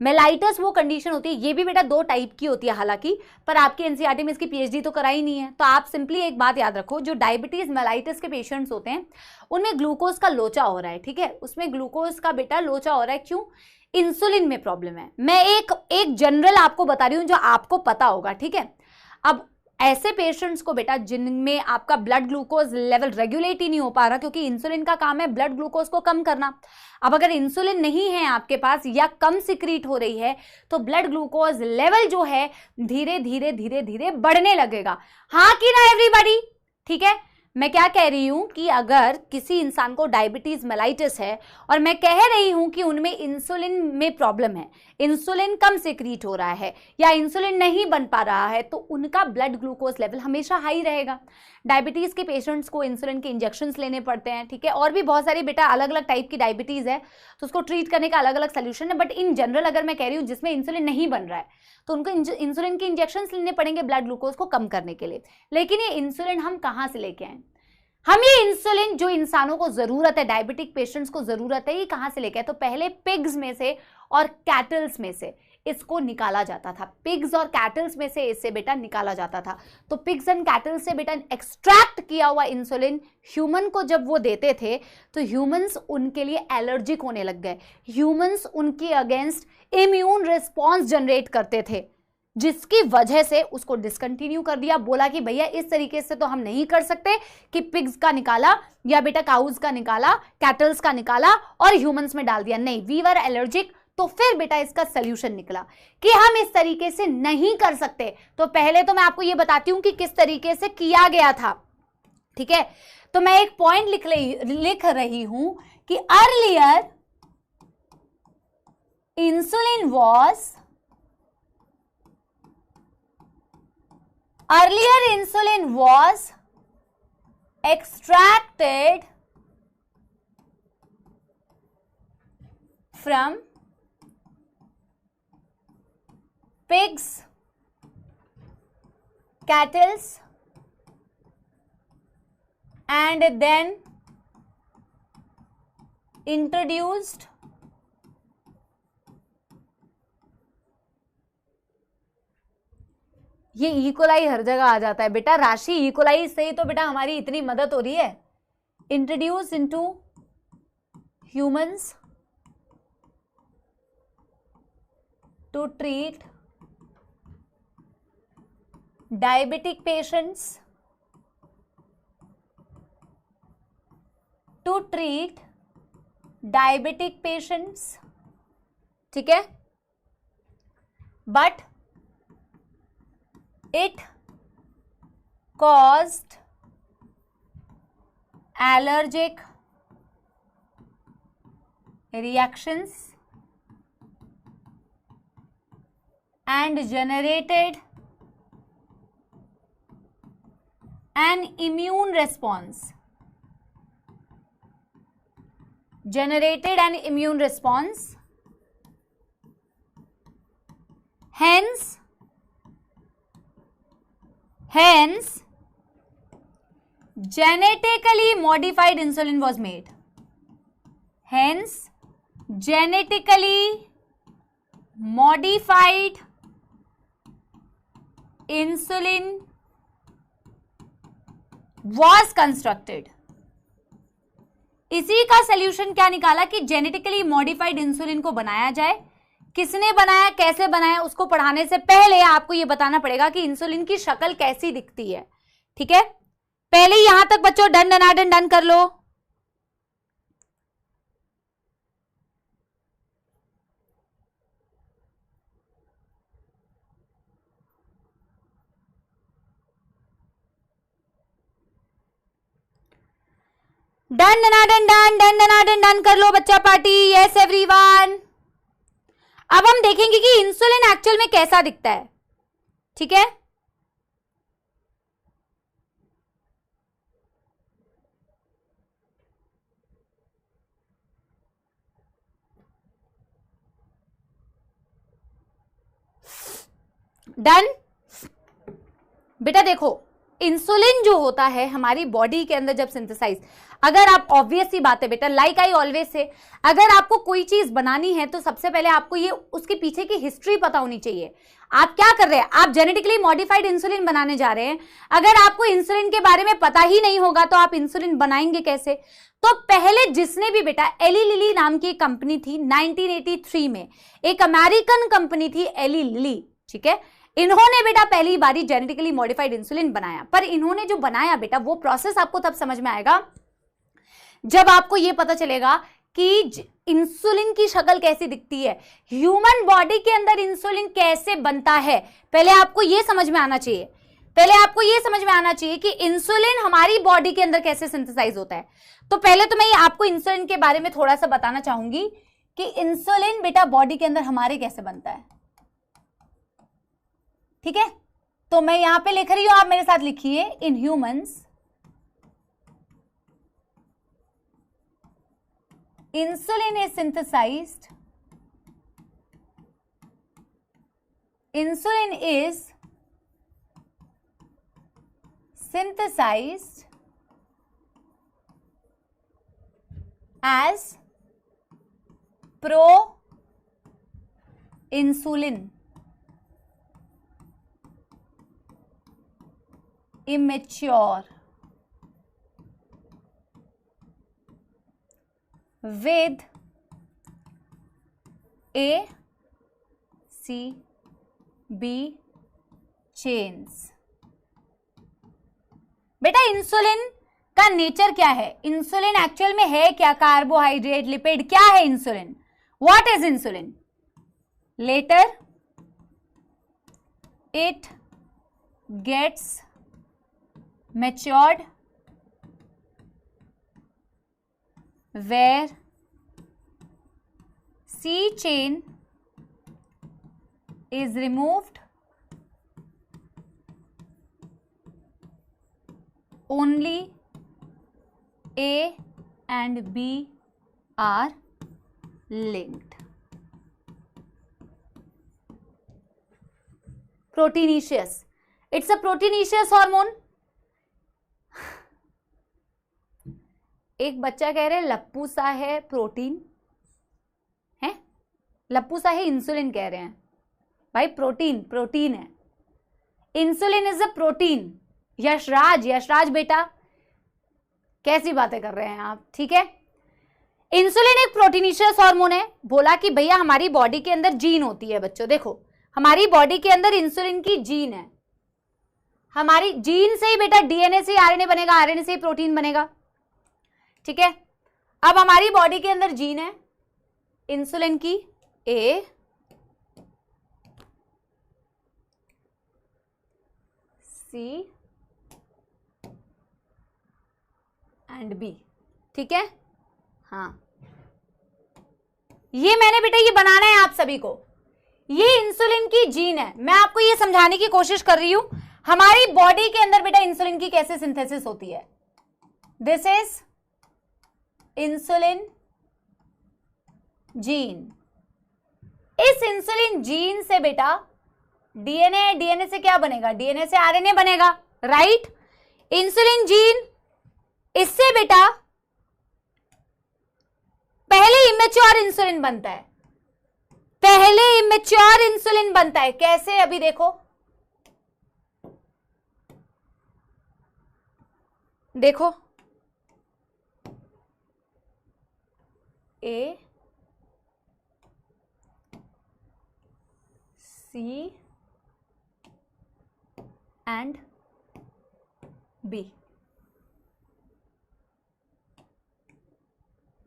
मेलाइटस वो कंडीशन होती है, ये भी बेटा दो टाइप की होती है हालांकि, पर आपकी एनसीईआरटी में इसकी पीएचडी तो कराई नहीं है। तो आप सिंपली एक बात याद रखो, जो डायबिटीज मेलाइटस के पेशेंट्स होते हैं उनमें ग्लूकोज का लोचा हो रहा है। ठीक है, उसमें ग्लूकोज का बेटा लोचा हो रहा है, क्यों? इंसुलिन में प्रॉब्लम है। मैं एक जनरल आपको बता रही हूं जो आपको पता होगा। ठीक है, अब ऐसे पेशेंट्स को बेटा जिनमें आपका ब्लड ग्लूकोज लेवल रेगुलेट ही नहीं हो पा रहा, क्योंकि इंसुलिन का काम है ब्लड ग्लूकोज को कम करना। अब अगर इंसुलिन नहीं है आपके पास या कम सिक्रीट हो रही है तो ब्लड ग्लूकोज लेवल जो है धीरे धीरे धीरे धीरे बढ़ने लगेगा। हाँ कि ना एवरीबॉडी? ठीक है, मैं क्या कह रही हूं कि अगर किसी इंसान को डायबिटीज मेलाइटिस है और मैं कह रही हूं कि उनमें इंसुलिन में प्रॉब्लम है, इंसुलिन कम सिक्रीट हो रहा है या इंसुलिन नहीं बन पा रहा है, तो उनका ब्लड ग्लूकोज लेवल हमेशा हाई रहेगा। डायबिटीज के पेशेंट्स को इंसुलिन के इंजेक्शंस लेने पड़ते हैं। ठीक है, और भी बहुत सारी बेटा अलग अलग टाइप की डायबिटीज है तो उसको ट्रीट करने का अलग अलग सोल्यूशन है। बट इन जनरल अगर मैं कह रही हूँ जिसमें इंसुलिन नहीं बन रहा है तो उनको इंसुलिन के इंजेक्शंस लेने पड़ेंगे ब्लड ग्लूकोज को कम करने के लिए। लेकिन ये इंसुलिन हम कहाँ से लेके आए? हम ये इंसुलिन जो इंसानों को जरूरत है, डायबिटिक पेशेंट्स को जरूरत है, ये कहां से लेके आए? तो पहले पिग्स में से और कैटल्स में से इसको निकाला जाता था। पिग्स और कैटल्स में से इससे बेटा निकाला जाता था। तो पिग्स एंड कैटल्स से बेटा एक्सट्रैक्ट किया हुआ इंसुलिन ह्यूमन को जब वो देते थे तो ह्यूमंस उनके लिए एलर्जिक होने लग गए। ह्यूमंस उनके अगेंस्ट इम्यून रिस्पॉन्स जनरेट करते थे। जिसकी वजह से उसको डिसकंटिन्यू कर दिया, बोला कि भैया इस तरीके से तो हम नहीं कर सकते कि पिग्स का निकाला या बेटा काउज का निकाला, कैटल्स का निकाला और ह्यूमंस में डाल दिया, नहीं, वी वर एलर्जिक। तो फिर बेटा इसका सोल्यूशन निकला कि हम इस तरीके से नहीं कर सकते। तो पहले तो मैं आपको यह बताती हूं कि किस तरीके से किया गया था, ठीक है। तो मैं एक पॉइंट लिख रही हूं कि earlier insulin was extracted from pigs, cattle, and then introduced ये इकोलाई हर जगह आ जाता है बेटा, राशि इकोलाई से ही तो बेटा हमारी इतनी मदद हो रही है। Introduce into humans to treat diabetic patients, ठीक है, but it caused allergic reactions and generated an immune response. Hence, genetically modified insulin was made. Was constructed. इसी का सोल्यूशन क्या निकाला कि जेनेटिकली मॉडिफाइड इंसुलिन को बनाया जाए। किसने बनाया, कैसे बनाया, उसको पढ़ाने से पहले आपको यह बताना पड़ेगा कि इंसुलिन की शक्ल कैसी दिखती है, ठीक है। पहले यहां तक बच्चों डन कर लो। डन कर लो बच्चा पार्टी। Yes everyone. अब हम देखेंगे कि इंसुलिन एक्चुअल में कैसा दिखता है, ठीक है। डन बेटा, देखो इंसुलिन जो होता है हमारी बॉडी के अंदर जब सिंथेसाइज, अगर आप ऑब्वियस सी बात है बेटा, लाइक आई ऑलवेज से, अगर आपको कोई चीज बनानी है तो सबसे पहले आपको ये उसके पीछे की हिस्ट्री पता होनी चाहिए। आप क्या कर रहे हैं, आप जेनेटिकली मॉडिफाइड इंसुलिन बनाने जा रहे हैं। अगर आपको इंसुलिन के बारे में पता ही नहीं होगा तो आप इंसुलिन बनाएंगे कैसे। तो पहले जिसने भी बेटा, एली लिली नाम की एक कंपनी थी 1983 में, एक अमेरिकन कंपनी थी एली लिली, ठीक है। इन्होंने बेटा पहली बारी जेनेटिकली मॉडिफाइड इंसुलिन बनाया। पर इन्होंने जो बनाया बेटा, वो प्रोसेस आपको तब समझ में आएगा जब आपको यह पता चलेगा कि इंसुलिन की शक्ल कैसी दिखती है, ह्यूमन बॉडी के अंदर इंसुलिन कैसे बनता है। पहले आपको यह समझ में आना चाहिए, कि इंसुलिन हमारी बॉडी के अंदर कैसे सिंथेसाइज होता है। तो पहले तो मैं आपको इंसुलिन के बारे में थोड़ा सा बताना चाहूंगी कि इंसुलिन बेटा बॉडी के अंदर हमारे कैसे बनता है, ठीक है। तो मैं यहां पे लिख रही हूं, आप मेरे साथ लिखिए। In humans insulin is synthesized as pro-insulin immature with A, C, B chains. बेटा इंसुलिन का नेचर क्या है? इंसुलिन एक्चुअल में है क्या? कार्बोहाइड्रेट, लिपिड, क्या है insulin? What is insulin? Later it gets matured where C chain is removed, only A and B are linked. Proteinaceous. It's a proteinaceous hormone. एक बच्चा कह रहे लप्पू सा है प्रोटीन है, लप्पू सा है इंसुलिन कह रहे हैं। भाई प्रोटीन प्रोटीन है, insulin is a protein. Yashraj बेटा कैसी बातें कर रहे हैं आप? ठीक है, इंसुलिन एक प्रोटीनिशियस हार्मोन है। बोला कि भैया हमारी बॉडी के अंदर जीन होती है। बच्चों देखो, हमारी बॉडी के अंदर इंसुलिन की जीन है। हमारी जीन से ही बेटा डीएनए से आरएनए बनेगा, आरएनए से ही प्रोटीन बनेगा। ठीक है, अब हमारी बॉडी के अंदर जीन है इंसुलिन की ए, सी एंड बी। ठीक है, हाँ ये मैंने बेटा ये बनाना है आप सभी को। ये इंसुलिन की जीन है। मैं आपको ये समझाने की कोशिश कर रही हूं हमारी बॉडी के अंदर बेटा इंसुलिन की कैसे सिंथेसिस होती है। This is insulin gene. इस इंसुलिन जीन से बेटा डीएनए, डीएनए से क्या बनेगा? डीएनए से आरएनए बनेगा, राइट। इंसुलिन जीन, इससे बेटा पहले इमेच्योर इंसुलिन बनता है। पहले इमेच्योर इंसुलिन बनता है। कैसे? अभी देखो, देखो ए, सी एंड बी।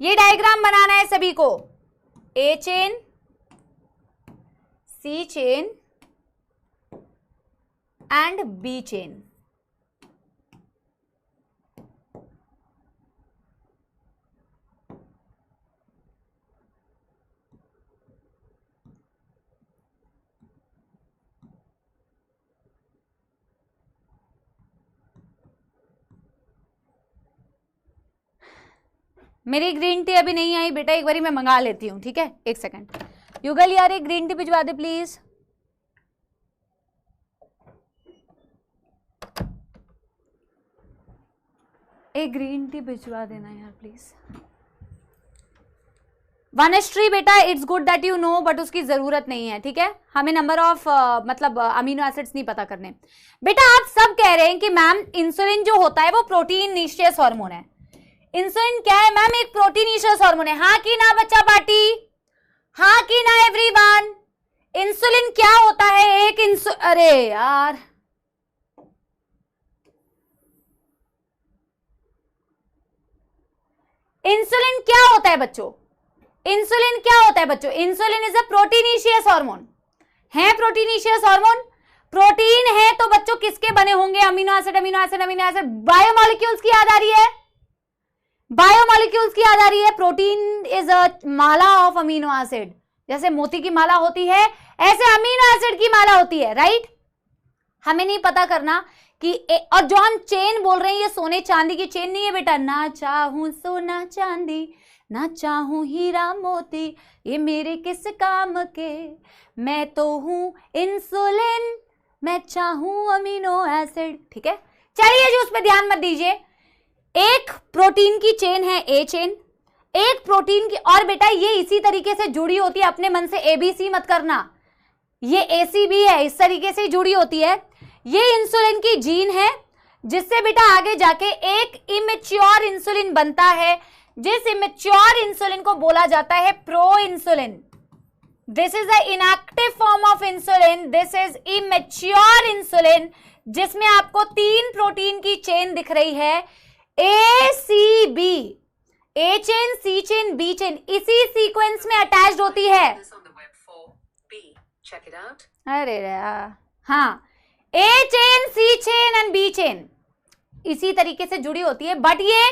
ये डायग्राम बनाना है सभी को। A chain, C chain and B chain. मेरी ग्रीन टी अभी नहीं आई बेटा, एक बारी मैं मंगा लेती हूँ। ठीक है, एक सेकंड। युगल यार एक ग्रीन टी भिजवा दे प्लीज। एक ग्रीन टी भिजवा देना यार प्लीज। वनस्ट्री बेटा it's good that you know, but उसकी जरूरत नहीं है। ठीक है, हमें नंबर ऑफ मतलब अमीनो एसिड्स नहीं पता करने। बेटा आप सब कह रहे हैं कि मैम इंसुलिन जो होता है वो प्रोटीनिशियस हार्मोन है। इंसुलिन क्या है मैम? एक प्रोटीनिशियस हार्मोन है। हाँ कि ना बच्चा पार्टी? हाँ कि ना एवरीवन? इंसुलिन क्या होता है? एक अरे यार इंसुलिन क्या होता है बच्चों? इंसुलिन क्या होता है बच्चों? Insulin is a proteinaceous hormone है। प्रोटीनिशियस हार्मोन प्रोटीन है तो बच्चों किसके बने होंगे? Amino acid, amino acid, amino acid, biomolecules की याद आ रही है? बायोमोलिक्यूल्स की याद आ रही है? Protein is a Mala of amino acid. जैसे मोती की माला होती है ऐसे अमीनो एसिड की माला होती है, राइट। हमें नहीं पता करना कि और जो हम चेन बोल रहे हैं ये सोने चांदी की चेन नहीं है बेटा। ना चाहूं सोना चांदी, ना चाहूं हीरा मोती, ये मेरे किस काम के, मैं तो हूं इंसुलिन, मैं चाहूं अमीनो एसिड। ठीक है, चलिए जी उस पर ध्यान मत दीजिए। एक प्रोटीन की चेन है ए चेन, एक प्रोटीन की, और बेटा ये इसी तरीके से जुड़ी होती है। अपने मन से एबीसी मत करना, ये एसी भी है, इस तरीके से जुड़ी होती है। ये इंसुलिन की जीन है जिससे बेटा आगे जाके एक इमेच्योर इंसुलिन बनता है, जिस इमेच्योर इंसुलिन को बोला जाता है pro insulin. This is the inactive form of insulin, this is immature insulin, जिसमें आपको 3 प्रोटीन की चेन दिख रही है, A C B, A chain, C chain, B chain, इसी सीक्वेंस में अटैच्ड होती है। अरे हाँ, A chain, C chain and B chain इसी तरीके से जुड़ी होती है, बट ये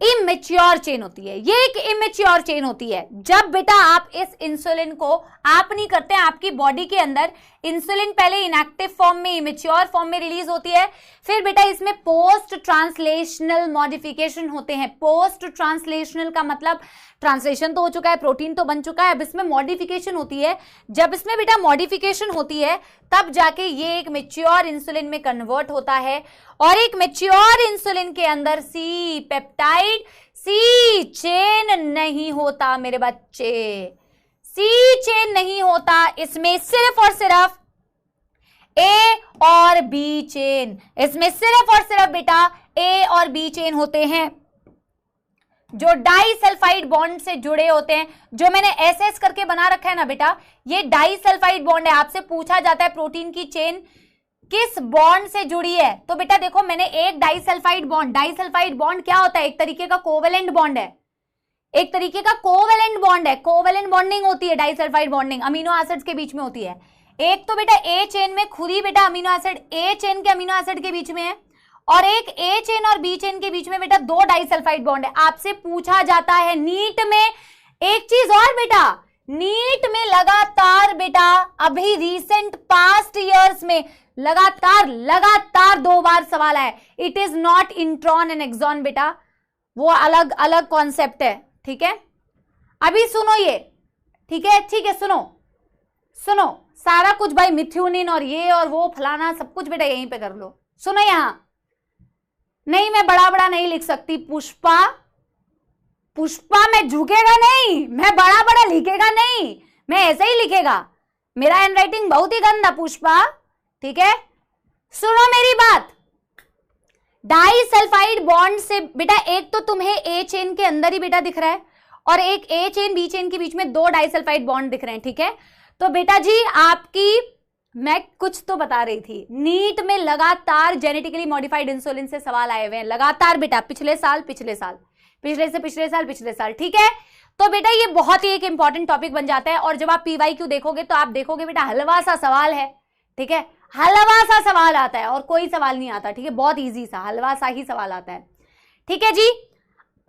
इमेच्योर चेन होती है। ये एक इमेच्योर चेन होती है। जब बेटा आप इस इंसुलिन को आप नहीं करते, आपकी बॉडी के अंदर इंसुलिन पहले इनएक्टिव फॉर्म में, इमेच्योर फॉर्म में रिलीज होती है, फिर बेटा इसमें पोस्ट ट्रांसलेशनल मॉडिफिकेशन होते हैं। पोस्ट ट्रांसलेशनल का मतलब ट्रांसलेशन तो हो चुका है, प्रोटीन तो बन चुका है, अब इसमें मॉडिफिकेशन होती है। जब इसमें बेटा मॉडिफिकेशन होती है तब जाके ये एक मैच्योर इंसुलिन में कन्वर्ट होता है, और एक मैच्योर इंसुलिन के अंदर सी पेप्टाइड, सी चेन नहीं होता मेरे बच्चे, सी चेन नहीं होता। इसमें सिर्फ और सिर्फ ए और बी चेन, इसमें सिर्फ और सिर्फ बेटा ए और बी चेन होते हैं, जो डाइसल्फाइड बॉन्ड से जुड़े होते हैं। जो मैंने एसएस करके बना रखा है ना बेटा, ये डाइसल्फाइड बॉन्ड है। आपसे पूछा जाता है प्रोटीन की चेन किस बॉन्ड से जुड़ी है, तो बेटा देखो मैंने एक डाइसल्फाइड बॉन्ड, डाइसल्फाइड बॉन्ड क्या होता है, एक तरीके का कोवेलेंट बॉन्ड है, एक तरीके का कोवेलेंट बॉन्ड है। कोवेलेंट बॉन्डिंग होती है डाइसल्फाइड बॉन्डिंग, अमीनो एसिड्स के बीच में होती है। एक तो बेटा ए चेन में खुद ही बेटा अमीनो एसिड ए चेन के अमीनो एसिड के बीच में है, और एक ए चेन और बी चेन के बीच में बेटा 2 डाइसल्फाइड बॉन्ड है। आपसे पूछा जाता है नीट में एक चीज और बेटा, नीट में लगातार बेटा अभी रीसेंट पास्ट ईयर्स में लगातार 2 बार सवाल है, it is not intron and exon बेटा, वो अलग अलग कॉन्सेप्ट है, ठीक है। अभी सुनो ये, ठीक है, सुनो सारा कुछ भाई, मिथ्यूनिन और ये और वो फलाना सब कुछ बेटा यहीं पे कर लो। सुनो यहां, नहीं मैं बड़ा नहीं लिख सकती, पुष्पा में झुकेगा नहीं, मैं बड़ा लिखेगा नहीं, मैं ऐसे ही लिखेगा, मेरा हैंडराइटिंग बहुत ही गंदा पुष्पा, ठीक है। सुनो मेरी बात, डाइसल्फाइड बॉन्ड से बेटा एक तो तुम्हें ए चेन के अंदर ही बेटा दिख रहा है, और एक ए चेन बी चेन के बीच में 2 डाइसल्फाइड बॉन्ड दिख रहे हैं, ठीक है। तो बेटा जी आपकी, मैं कुछ तो बता रही थी, नीट में लगातार जेनेटिकली मॉडिफाइड इंसुलिन से सवाल आए हुए हैं, लगातार बेटा, पिछले साल, पिछले साल, ठीक है। तो बेटा ये बहुत ही एक इंपॉर्टेंट टॉपिक बन जाता है, और जब आप पीवाईक्यू देखोगे तो आप देखोगे बेटा हलवा सा सवाल है, ठीक है, हलवा सा सवाल आता है और कोई सवाल नहीं आता, ठीक है, बहुत ईजी सा हलवा सा ही सवाल आता है, ठीक है जी।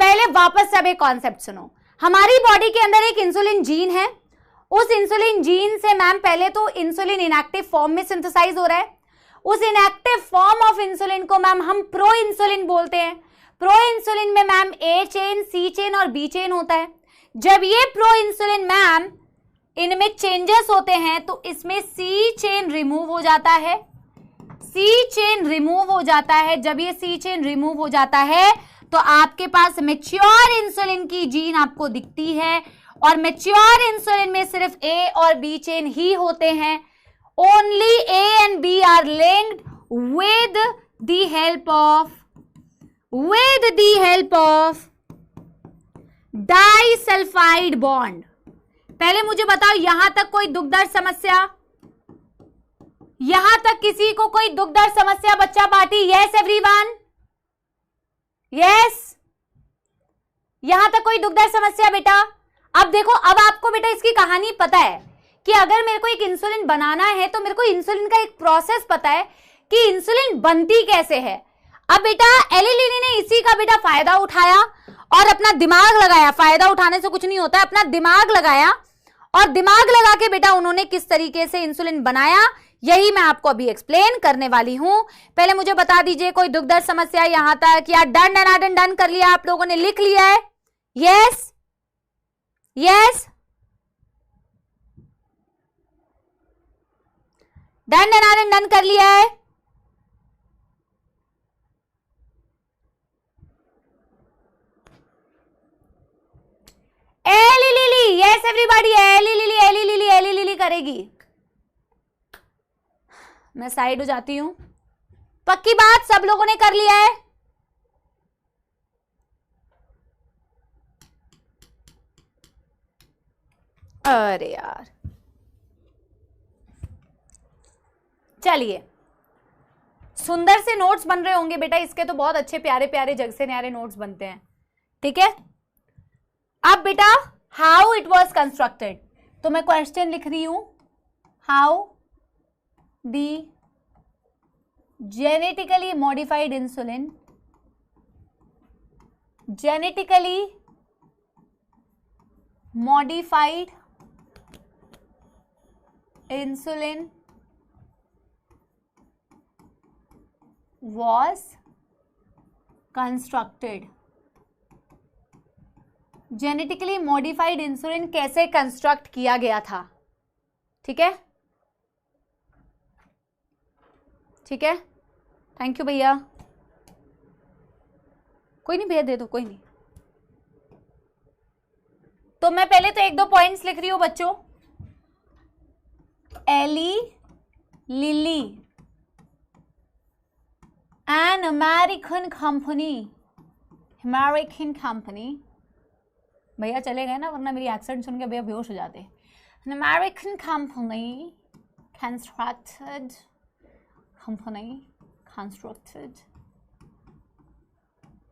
पहले वापस से अब एक कॉन्सेप्ट सुनो, हमारी बॉडी के अंदर एक इंसुलिन जीन है, उस इंसुलिन जीन से मैम पहले तो इंसुलिन इनएक्टिव फॉर्म में सिंथेसाइज हो रहा है, उस इनएक्टिव फॉर्म ऑफ इंसुलिन को मैम हम प्रो इंसुलिन बोलते हैं। प्रो इंसुलिन में मैम ए चेन, सी चेन और बी चेन होता है। जब ये प्रो इंसुलिन मैम इनमें चेंजेस होते हैं तो इसमें सी चेन रिमूव हो जाता है, सी चेन रिमूव हो जाता है। जब ये सी चेन रिमूव हो जाता है तो आपके पास मैच्योर इंसुलिन की जीन आपको दिखती है, और मैच्योर इंसुलिन में सिर्फ ए और बी चेन ही होते हैं। Only A and B are linked with the help of disulphide bond. पहले मुझे बताओ यहां तक कोई दुख दर्द समस्या, यहां तक किसी को कोई दुख दर्द समस्या बच्चा पार्टी? यस एवरीवन, यस, यहां तक कोई दुख दर्द समस्या बेटा? अब देखो, अब आपको बेटा इसकी कहानी पता है कि अगर मेरे को एक इंसुलिन बनाना है तो मेरे को इंसुलिन का एक प्रोसेस पता है कि इंसुलिन बनती कैसे है। अब बेटा एली लिनी ने इसी का बेटा फायदा उठाया और अपना दिमाग लगाया, फायदा उठाने से कुछ नहीं होता है, अपना दिमाग लगाया और दिमाग लगा के बेटा उन्होंने किस तरीके से इंसुलिन बनाया, यही मैं आपको अभी एक्सप्लेन करने वाली हूं। पहले मुझे बता दीजिए कोई दुख दर्द समस्या यहां तक, या डन कर लिया आप लोगों ने, लिख लिया है? यस यस, डन कर लिया है? Eli Lilly, yes everybody, Eli Lilly करेगी। मैं साइड हो जाती हूं। पक्की बात, सब लोगों ने कर लिया है? अरे यार चलिए, सुंदर से नोट्स बन रहे होंगे बेटा इसके, तो बहुत अच्छे प्यारे प्यारे जग से न्यारे नोट्स बनते हैं, ठीक है। अब बेटा हाउ इट वॉज कंस्ट्रक्टेड, तो मैं क्वेश्चन लिख रही हूं, how the genetically modified insulin was constructed। Genetically modified insulin कैसे कंस्ट्रक्ट किया गया था, ठीक है, ठीक है। थैंक यू भैया, कोई नहीं भैया, दे दो, कोई नहीं। तो मैं पहले तो एक दो पॉइंट्स लिख रही हूं बच्चों। Eli Lilly, an American company, भैया चले गए ना, वरना मेरी एक्सेंट सुन के भैया बेहोश हो जाते हैं। N American company constructed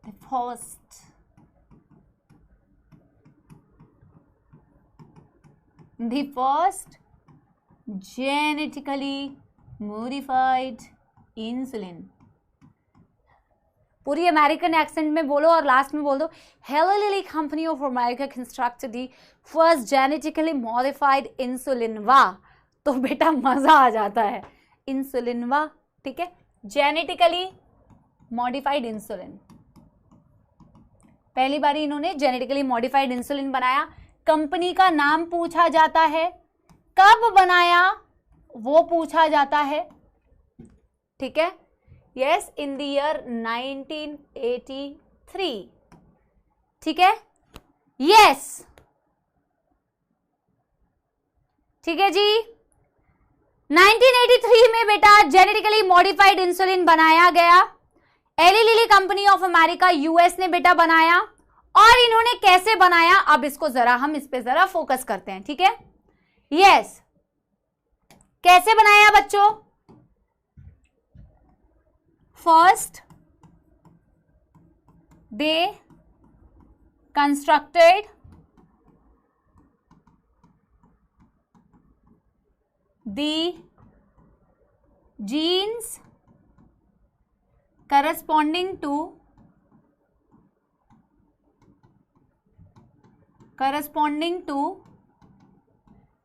the first genetically modified insulin। पूरी अमेरिकन एक्सेंट में बोलो और लास्ट में बोल दो, Eli Lilly Company of America constructed the first genetically modified insulin। वाह, तो बेटा मजा आ जाता है, इंसुलिन वाह, ठीक है। जेनेटिकली मॉडिफाइड इंसुलिन, पहली बार इन्होंने जेनेटिकली मॉडिफाइड इंसुलिन बनाया। कंपनी का नाम पूछा जाता है, कब बनाया वो पूछा जाता है, ठीक है। यस, इन द ईयर 1983, ठीक है, यस, ठीक है जी। 1983 में बेटा जेनेटिकली मॉडिफाइड इंसुलिन बनाया गया। Eli Lilly company of America US ने बेटा बनाया। और इन्होंने कैसे बनाया, अब इसको जरा हम इस पे जरा फोकस करते हैं, ठीक है। यस, कैसे बनाया बच्चों? First they constructed the genes corresponding to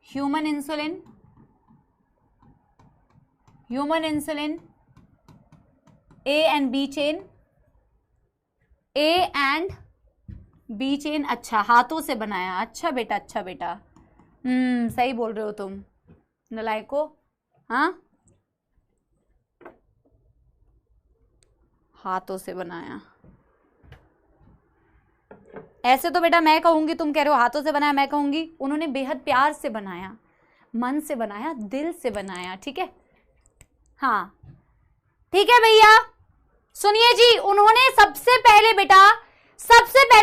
human insulin A and B chain, अच्छा हाथों से बनाया, अच्छा बेटा, अच्छा बेटा, सही बोल रहे हो तुम नलायको, हाँ, हाथों से बनाया। ऐसे तो बेटा मैं कहूंगी, तुम कह रहे हो हाथों से बनाया, मैं कहूंगी उन्होंने बेहद प्यार से बनाया, मन से बनाया, दिल से बनाया, ठीक है। हाँ ठीक है भैया, सुनिए जी, उन्होंने सबसे पहले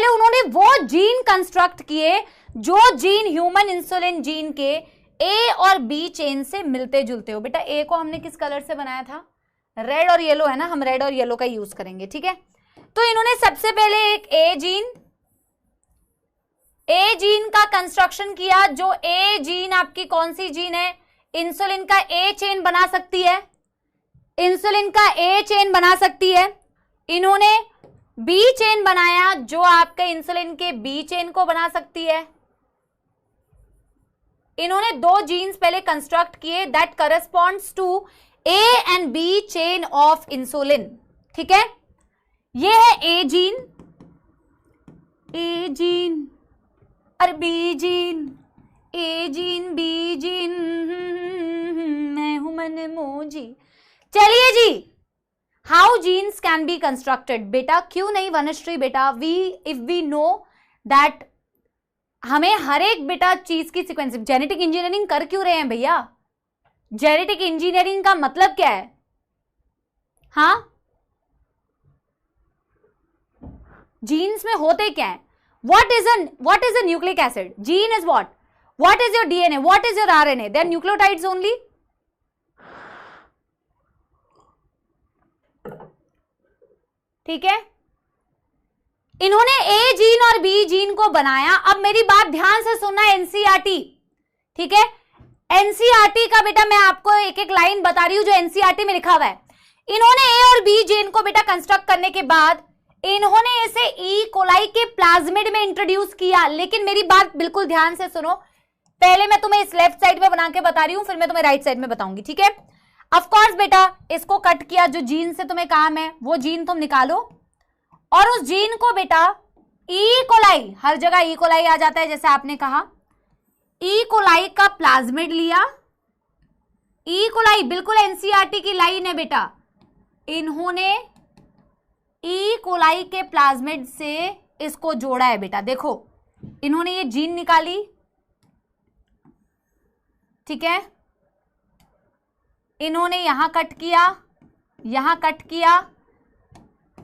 उन्होंने वो जीन कंस्ट्रक्ट किए जो जीन ह्यूमन इंसुलिन जीन के ए और बी चेन से मिलते जुलते हो। बेटा ए को हमने किस कलर से बनाया था? रेड और येलो है ना, हम रेड और येलो का यूज करेंगे, ठीक है। तो इन्होंने सबसे पहले एक ए जीन का कंस्ट्रक्शन किया। जो ए जीन आपकी कौन सी जीन है? इंसुलिन का ए चेन बना सकती है, इंसुलिन का ए चेन बना सकती है। इन्होंने बी चेन बनाया जो आपके इंसुलिन के बी चेन को बना सकती है। इन्होंने दो जीन्स पहले कंस्ट्रक्ट किए that corresponds to A and B chain of insulin, ठीक है। ये है ए जीन और B gene, A gene B gene, मैं हूं मन मोजी। चलिए जी, how genes can be constructed? बेटा क्यों नहीं वनश्री, बेटा इफ वी नो दैट, हमें हर एक बेटा चीज की सीक्वेंस, जेनेटिक इंजीनियरिंग कर क्यों रहे हैं भैया? जेनेटिक इंजीनियरिंग का मतलब क्या है? हाँ, जीन्स में होते क्या है? what is a nucleic acid? Gene is what is your DNA? What is your RNA? They are nucleotides only. ठीक है, इन्होंने ए जीन और बी जीन को बनाया। अब मेरी बात ध्यान से सुनना, एनसीईआरटी, ठीक है, एनसीईआरटी का बेटा मैं आपको एक एक लाइन बता रही हूं जो एनसीईआरटी में लिखा हुआ है। इन्होंने ए और बी जीन को बेटा कंस्ट्रक्ट करने के बाद इन्होंने इसे ई कोलाई के प्लाज्मिड में इंट्रोड्यूस किया। लेकिन मेरी बात बिल्कुल ध्यान से सुनो, पहले मैं तुम्हें इस लेफ्ट साइड में बना के बता रही हूं, फिर मैं तुम्हें राइट साइड में बताऊंगी, ठीक है। ऑफ कोर्स बेटा इसको कट किया, जो जीन से तुम्हें काम है वो जीन तुम निकालो और उस जीन को बेटा ई कोलाई, हर जगह ई कोलाई आ जाता है जैसे आपने कहा, ई कोलाई का प्लाज्मिड लिया। ई कोलाई बिल्कुल एनसीईआरटी की लाइन है बेटा, इन्होंने ई कोलाई के प्लाज्मिड से इसको जोड़ा है बेटा। देखो इन्होंने ये जीन निकाली, ठीक है, इन्होंने यहां कट किया, यहां कट किया,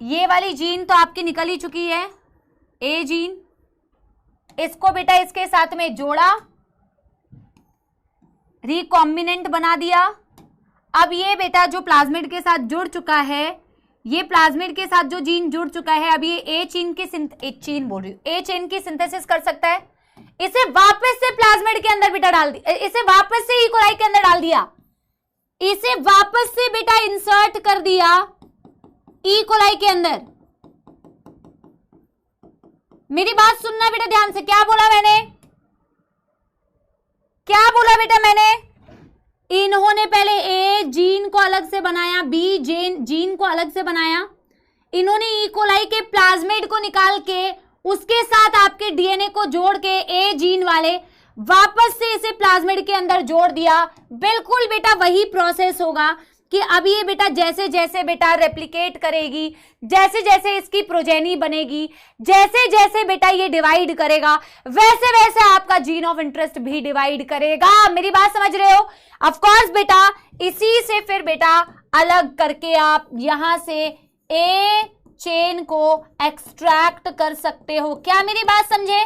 ये वाली जीन तो आपकी निकल ही चुकी है, ए जीन, इसको बेटा इसके साथ में जोड़ा, रिकॉम्बिनेंट बना दिया। अब ये बेटा जो प्लाज्मिड के साथ जुड़ चुका है, ये प्लाज्मिड के साथ जो जीन जुड़ चुका है, अब ये ए चेन की ए चेन की सिंथेसिस कर सकता है। इसे वापस से प्लाज्मिड के अंदर बेटा डाल दिया, इसे वापस से ई कोलाई के अंदर डाल दिया, इसे वापस से बेटा इंसर्ट कर दिया ई कोलाई के अंदर। मेरी बात सुनना बेटा ध्यान से, क्या बोला मैंने, क्या बोला बेटा मैंने, इन्होंने पहले ए जीन को अलग से बनाया, बी जीन को अलग से बनाया, इन्होंने ई कोलाई के प्लाज्मिड को निकाल के उसके साथ आपके डीएनए को जोड़ के ए जीन वाले वापस से इसे प्लाज्मिड के अंदर जोड़ दिया। बिल्कुल बेटा वही प्रोसेस होगा कि अब ये बेटा जैसे जैसे बेटा रेप्लिकेट करेगी, जैसे जैसे इसकी प्रोजेनी बनेगी, जैसे जैसे बेटा ये डिवाइड करेगा, वैसे वैसे आपका जीन ऑफ इंटरेस्ट भी डिवाइड करेगा। मेरी बात समझ रहे हो? ऑफ कोर्स बेटा इसी से फिर बेटा अलग करके आप यहां से ए चेन को एक्सट्रैक्ट कर सकते हो। क्या मेरी बात समझे?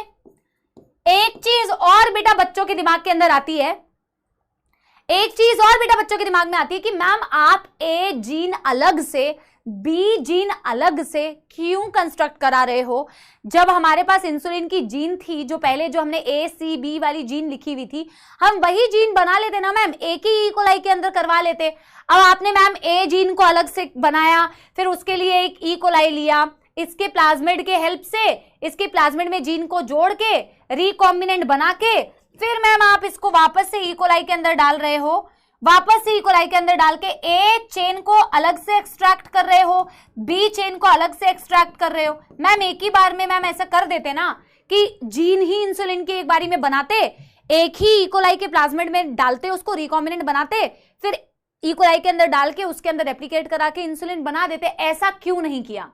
एक चीज और बेटा बच्चों के दिमाग के अंदर आती है, एक चीज और बेटा बच्चों के दिमाग में आती है कि मैम आप ए जीन अलग से बी जीन अलग से क्यों कंस्ट्रक्ट करा रहे हो, जब हमारे पास इंसुलिन की जीन थी, जो पहले जो हमने ए सी बी वाली जीन लिखी हुई थी, हम वही जीन बना लेते ना मैम, एक ही ई कोलाई के अंदर करवा लेते। अब आपने मैम ए जीन को अलग से बनाया, फिर उसके लिए एक ई कोलाई लिया, इसके प्लाज्मिड के हेल्प से इसके प्लाज्मिड में जीन को जोड़ के रिकॉम्बिनेंट बना के फिर मैम आप इसको वापस से ई कोलाई के अंदर डाल रहे हो, वापस से ई कोलाई के अंदर डाल के ए चेन को अलग से एक्सट्रैक्ट कर रहे हो, बी चेन को अलग से एक्सट्रैक्ट कर रहे हो। मैम एक ही बार में मैम ऐसा कर देते ना कि जीन ही इंसुलिन की एक बारी में बनाते, एक ही ई कोलाई के प्लाज्मिड में डालते, उसको रिकॉम्बिनेंट बनाते, फिर ई कोलाई के अंदर डाल के उसके अंदर रेप्लिकेट करा के इंसुलिन बना देते। ऐसा क्यों नहीं किया?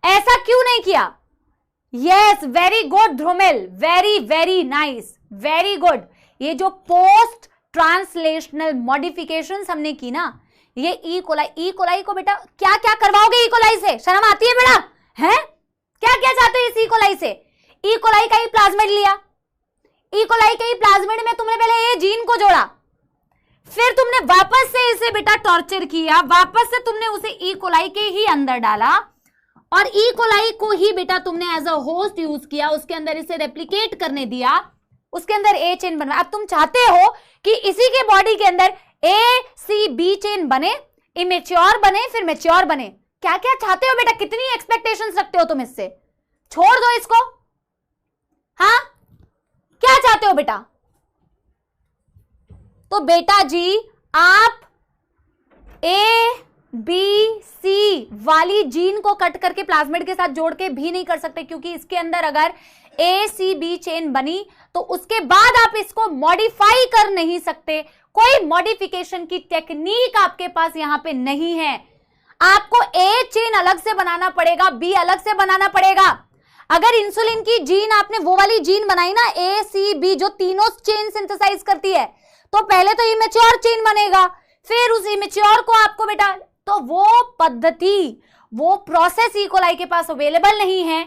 ऐसा क्यों नहीं किया? Yes, very good Dhrumil, very very nice, very good. ये जो पोस्ट ट्रांसलेशनल मॉडिफिकेशंस हमने की ना, ये ई कोलाई को बेटा क्या क्या करवाओगे ई कोलाई से? शर्म आती है बेटा? हैं? क्या क्या चाहते हो इस ई कोलाई से? ई कोलाई का ही प्लाज्मिड लिया, ई कोलाई के ही प्लाज्मिड में तुमने पहले ए जीन को जोड़ा, फिर तुमने वापस से इसे बेटा टॉर्चर किया, वापस से तुमने उसे ई कोलाई के ही अंदर डाला और ई कोलाई को ही बेटा तुमने एज अ होस्ट यूज किया, उसके अंदर इसे रेप्लिकेट करने दिया, उसके अंदर ए चेन बनवा। अब तुम चाहते हो कि इसी के बॉडी के अंदर ए सी बी चेन बने, इमेच्योर बने, फिर मैच्योर बने। क्या क्या चाहते हो बेटा? कितनी एक्सपेक्टेशंस रखते हो तुम इससे? छोड़ दो इसको। हाँ, क्या चाहते हो बेटा? तो बेटा जी आप ए बी सी वाली जीन को कट करके प्लाज्मिड के साथ जोड़ के भी नहीं कर सकते, क्योंकि इसके अंदर अगर ए सी बी चेन बनी तो उसके बाद आप इसको मॉडिफाई कर नहीं सकते। कोई मॉडिफिकेशन की टेक्निक आपके पास यहां पे नहीं है। आपको ए चेन अलग से बनाना पड़ेगा, बी अलग से बनाना पड़ेगा। अगर इंसुलिन की जीन आपने वो वाली जीन बनाई ना ए सी बी जो तीनों चेन सिंथेसाइज करती है, तो पहले तो इमेच्योर चेन बनेगा, फिर उस इमेच्योर को आपको बेटा, तो वो पद्धति, वो प्रोसेस ई कोलाई के पास अवेलेबल नहीं है।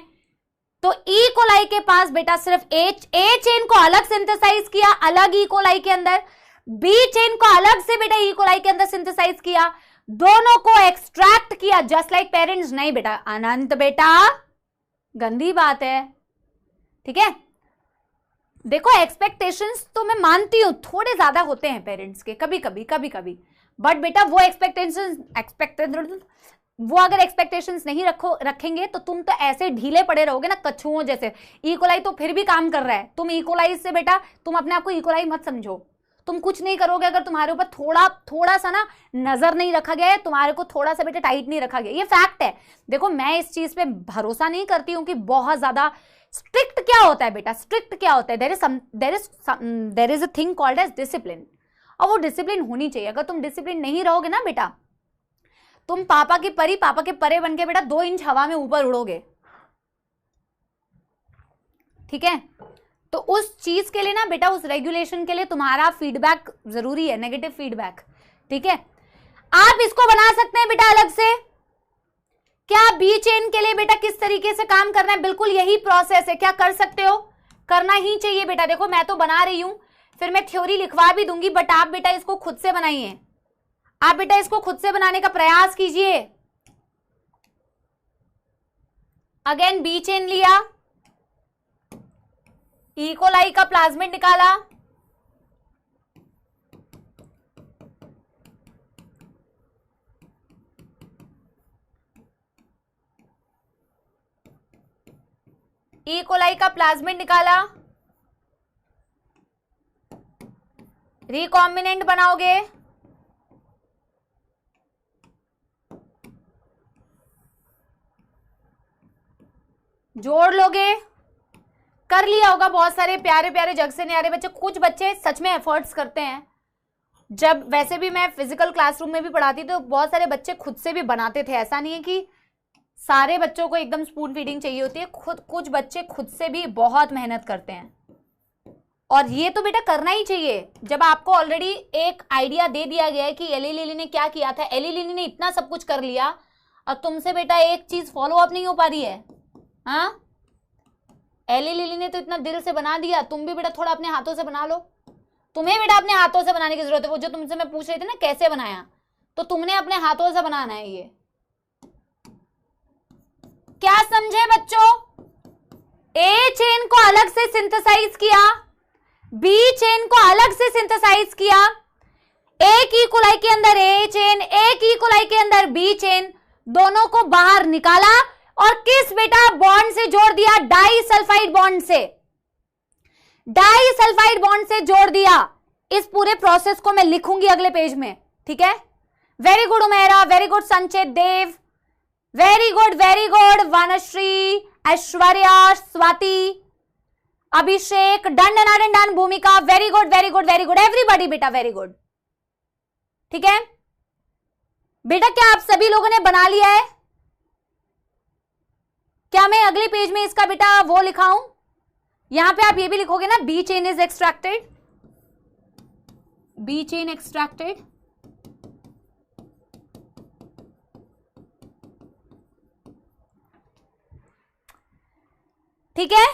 तो ई कोलाई के पास बेटा सिर्फ ए चेन को अलग सिंथेसाइज किया, अलग ई कोलाई के अंदर, बी चेन को अलग से बेटा ई कोलाई के अंदर सिंथेसाइज किया, दोनों को एक्सट्रैक्ट किया जस्ट लाइक पेरेंट्स। नहीं बेटा, अनंत बेटा गंदी बात है, ठीक है। देखो एक्सपेक्टेशंस तो मैं मानती हूं थोड़े ज्यादा होते हैं पेरेंट्स के, कभी कभी, बट बेटा वो वो अगर एक्सपेक्टेशंस नहीं रखेंगे तो तुम तो ऐसे ढीले पड़े रहोगे ना कछुओं जैसे। इकोलाई तो फिर भी काम कर रहा है, तुम इकोलाई से बेटा, तुम अपने आप को इकोलाई मत समझो। तुम कुछ नहीं करोगे अगर तुम्हारे ऊपर थोड़ा सा ना नजर नहीं रखा गया है, तुम्हारे को थोड़ा सा बेटा टाइट नहीं रखा गया, ये फैक्ट है। देखो मैं इस चीज पे भरोसा नहीं करती हूँ कि बहुत ज्यादा स्ट्रिक्ट क्या होता है बेटा, स्ट्रिक्ट क्या होता है, there is a thing called as discipline, और वो डिसिप्लिन होनी चाहिए। अगर तुम डिसिप्लिन नहीं रहोगे ना बेटा, तुम पापा की परी पापा के परे बन के बेटा 2 इंच हवा में ऊपर उड़ोगे, ठीक है। तो उस चीज के लिए ना बेटा, उस रेगुलेशन के लिए तुम्हारा फीडबैक जरूरी है, नेगेटिव फीडबैक, ठीक है। आप इसको बना सकते हैं बेटा अलग से। क्या बी चेन के लिए बेटा किस तरीके से काम करना है, बिल्कुल यही प्रोसेस है। क्या कर सकते हो, करना ही चाहिए बेटा। देखो मैं तो बना रही हूं, फिर मैं थ्योरी लिखवा भी दूंगी, बट आप बेटा इसको खुद से बनाइए। आप बेटा इसको खुद से बनाने का प्रयास कीजिए। अगेन बी चेन लिया, इकोलाई का प्लाज्मिड निकाला, इकोलाई का प्लाज्मिड निकाला, रिकॉम्बिनेंट बनाओगे, जोड़ लोगे। कर लिया होगा बहुत सारे प्यारे प्यारे जग से न्यारे बच्चे। कुछ बच्चे सच में एफर्ट्स करते हैं। जब वैसे भी मैं फिजिकल क्लासरूम में भी पढ़ाती तो बहुत सारे बच्चे खुद से भी बनाते थे। ऐसा नहीं है कि सारे बच्चों को एकदम स्पून फीडिंग चाहिए होती है, कुछ बच्चे खुद से भी बहुत मेहनत करते हैं, और ये तो बेटा करना ही चाहिए। जब आपको ऑलरेडी एक आइडिया दे दिया गया है कि एली लिली ने क्या किया था, एली लिली ने इतना सब कुछ कर लिया और तुमसे बेटा एक चीज फॉलो अप नहीं हो पा रही है। हाँ, एली लिली ने तो इतना दिल से बना दिया, तुम भी बेटा थोड़ा अपने हाथों से बना लो। तुम्हें बेटा अपने हाथों से बनाने की जरूरत है। वो जो तुमसे मैं पूछ रही थी ना कैसे बनाया, तो तुमने अपने हाथों से बनाना है। ये क्या समझे बच्चों? ए चेन को अलग से सिंथेसाइज किया, बी चेन को अलग से सिंथेसाइज किया, एक इकोलाई के अंदर ए चेन, एक इकोलाई के अंदर बी चेन, दोनों को बाहर निकाला और किस बेटा बॉन्ड से जोड़ दिया? डाई सल्फाइड बॉन्ड से। डाई सल्फाइड बॉन्ड से जोड़ दिया। इस पूरे प्रोसेस को मैं लिखूंगी अगले पेज में, ठीक है। Very good Umera, very good संचित देव, वेरी गुड वनश्री, ऐश्वर्या, स्वाति, अभिषेक, डन डन डन, भूमिका, वेरी गुड एवरीबॉडी बेटा, वेरी गुड, ठीक है बेटा। क्या आप सभी लोगों ने बना लिया है? क्या मैं अगले पेज में इसका बेटा वो लिखाऊं? यहां पे आप ये भी लिखोगे ना, B chain is extracted, B chain extracted, ठीक है।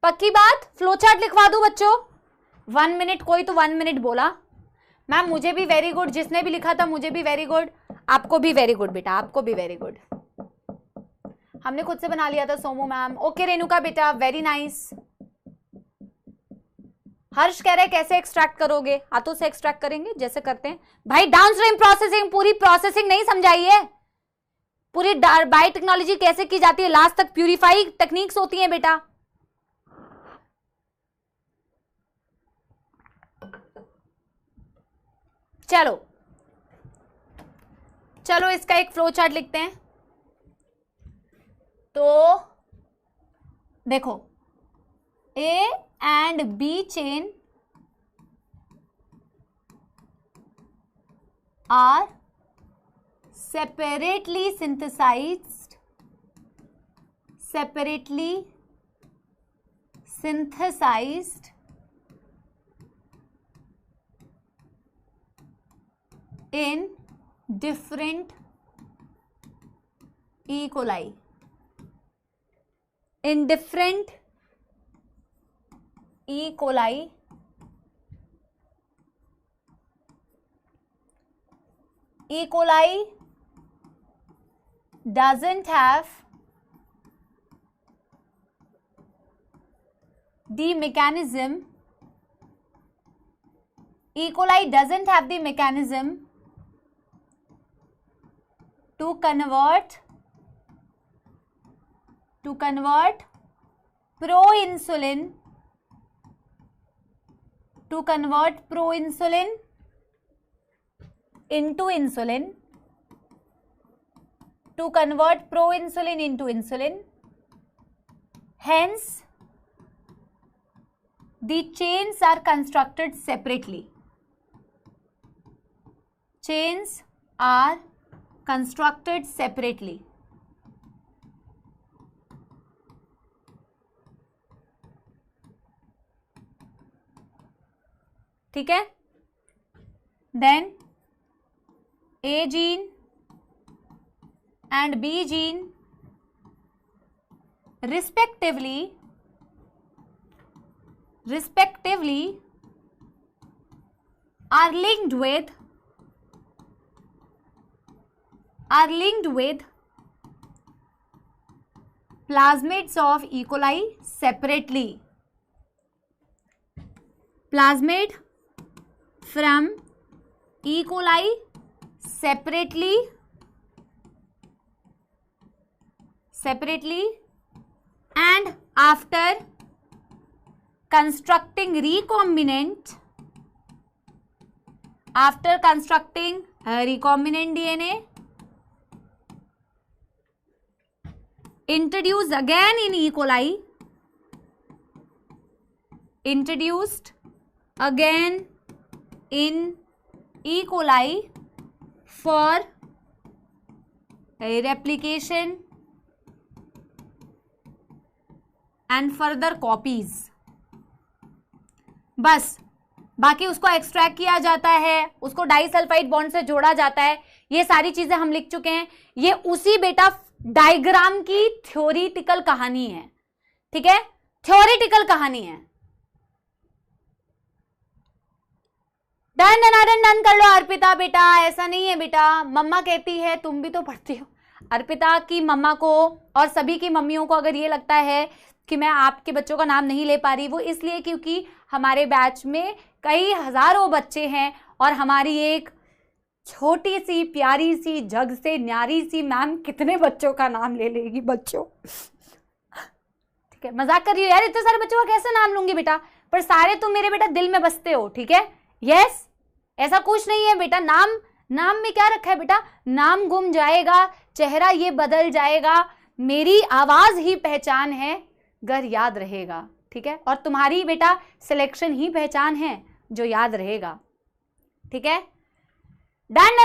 पक्की बात, फ्लो चार्ट लिखवा दूं बच्चों? 1 मिनट, कोई तो 1 मिनट बोला। मैम मुझे भी वेरी गुड, जिसने भी लिखा था मुझे भी वेरी गुड, आपको भी वेरी गुड बेटा, आपको भी वेरी गुड। हमने खुद से बना लिया था सोमू मैम। ओके रेणुका बेटा, वेरी नाइस। हर्ष कह रहे हैं कैसे एक्सट्रैक्ट करोगे? हाथों से एक्सट्रैक्ट करेंगे जैसे करते हैं भाई। डाउनस्ट्रीम प्रोसेसिंग, पूरी प्रोसेसिंग नहीं समझाई है, पूरी बायो टेक्नोलॉजी कैसे की जाती है, लास्ट तक प्यूरिफाई टेक्निक्स होती हैं बेटा। चलो चलो इसका एक फ्लो चार्ट लिखते हैं। तो देखो, A and B chain are separately synthesized in different E. coli. In different E. coli, E. coli doesn't have the mechanism. E. coli doesn't have the mechanism to convert proinsulin into insulin, to convert proinsulin into insulin. Hence, the chains are constructed separately. Chains are constructed separately. ठीक है? Then A gene and B gene respectively are linked with plasmids of E. coli separately. Plasmid from E. coli separately and after constructing recombinant DNA introduced again in E. coli, introduced again in E. coli for replication and further copies. बस बाकी उसको एक्सट्रैक्ट किया जाता है, उसको डाइसल्फाइड बॉन्ड से जोड़ा जाता है. ये सारी चीजें हम लिख चुके हैं. ये उसी बेटा डायग्राम की थ्योरिटिकल कहानी है. ठीक है, थ्योरिटिकल कहानी है. डन कर लो अर्पिता बेटा. ऐसा नहीं है बेटा, मम्मा कहती है, तुम भी तो पढ़ती हो. अर्पिता की मम्मा को और सभी की मम्मियों को अगर ये लगता है कि मैं आपके बच्चों का नाम नहीं ले पा रही, वो इसलिए क्योंकि हमारे बैच में कई हजारों बच्चे हैं और हमारी एक छोटी सी प्यारी सी जग से न्यारी सी मैम कितने बच्चों का नाम ले लेगी. बच्चों ठीक है, मजाक कर रही हो यार, इतने सारे बच्चों का कैसे नाम लूंगी बेटा, पर सारे तुम मेरे बेटा दिल में बसते हो. ठीक है, यस, ऐसा कुछ नहीं है बेटा. नाम में क्या रखा है बेटा, नाम गुम जाएगा, चेहरा ये बदल जाएगा, मेरी आवाज ही पहचान है, घर याद रहेगा. ठीक है, और तुम्हारी बेटा सिलेक्शन ही पहचान है जो याद रहेगा. ठीक है, डन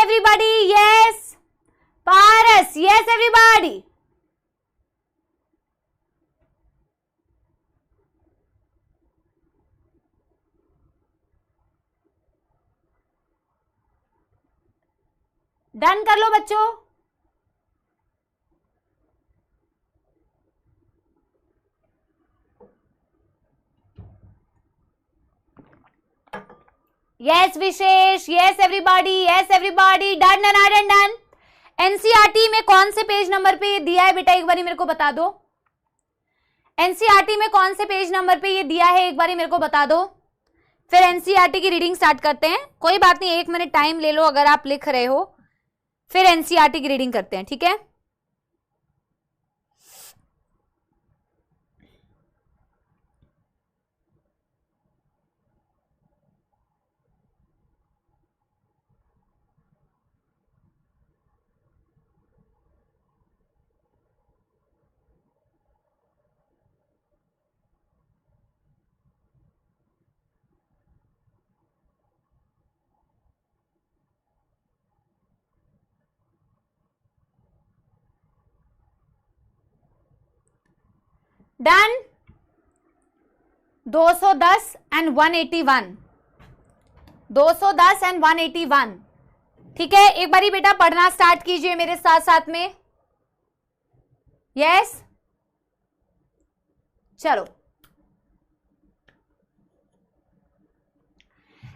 एवरीबॉडी. यस पारस, यस एवरीबॉडी. डन कर लो बच्चों. यस विशेष, यस एवरीबॉडी. डन. एनसीईआरटी में कौन से पेज नंबर पे ये दिया है बेटा, एक बारी मेरे को बता दो. एनसीईआरटी में कौन से पेज नंबर पे ये दिया है, एक बारी मेरे को बता दो. फिर एनसीईआरटी की रीडिंग स्टार्ट करते हैं. कोई बात नहीं, 1 मिनट टाइम ले लो अगर आप लिख रहे हो, फिर एनसीईआरटी की रीडिंग करते हैं. ठीक है, डन. 210 and 181. 210 एंड 181। ठीक है, एक बारी बेटा पढ़ना स्टार्ट कीजिए मेरे साथ साथ में। यस, चलो।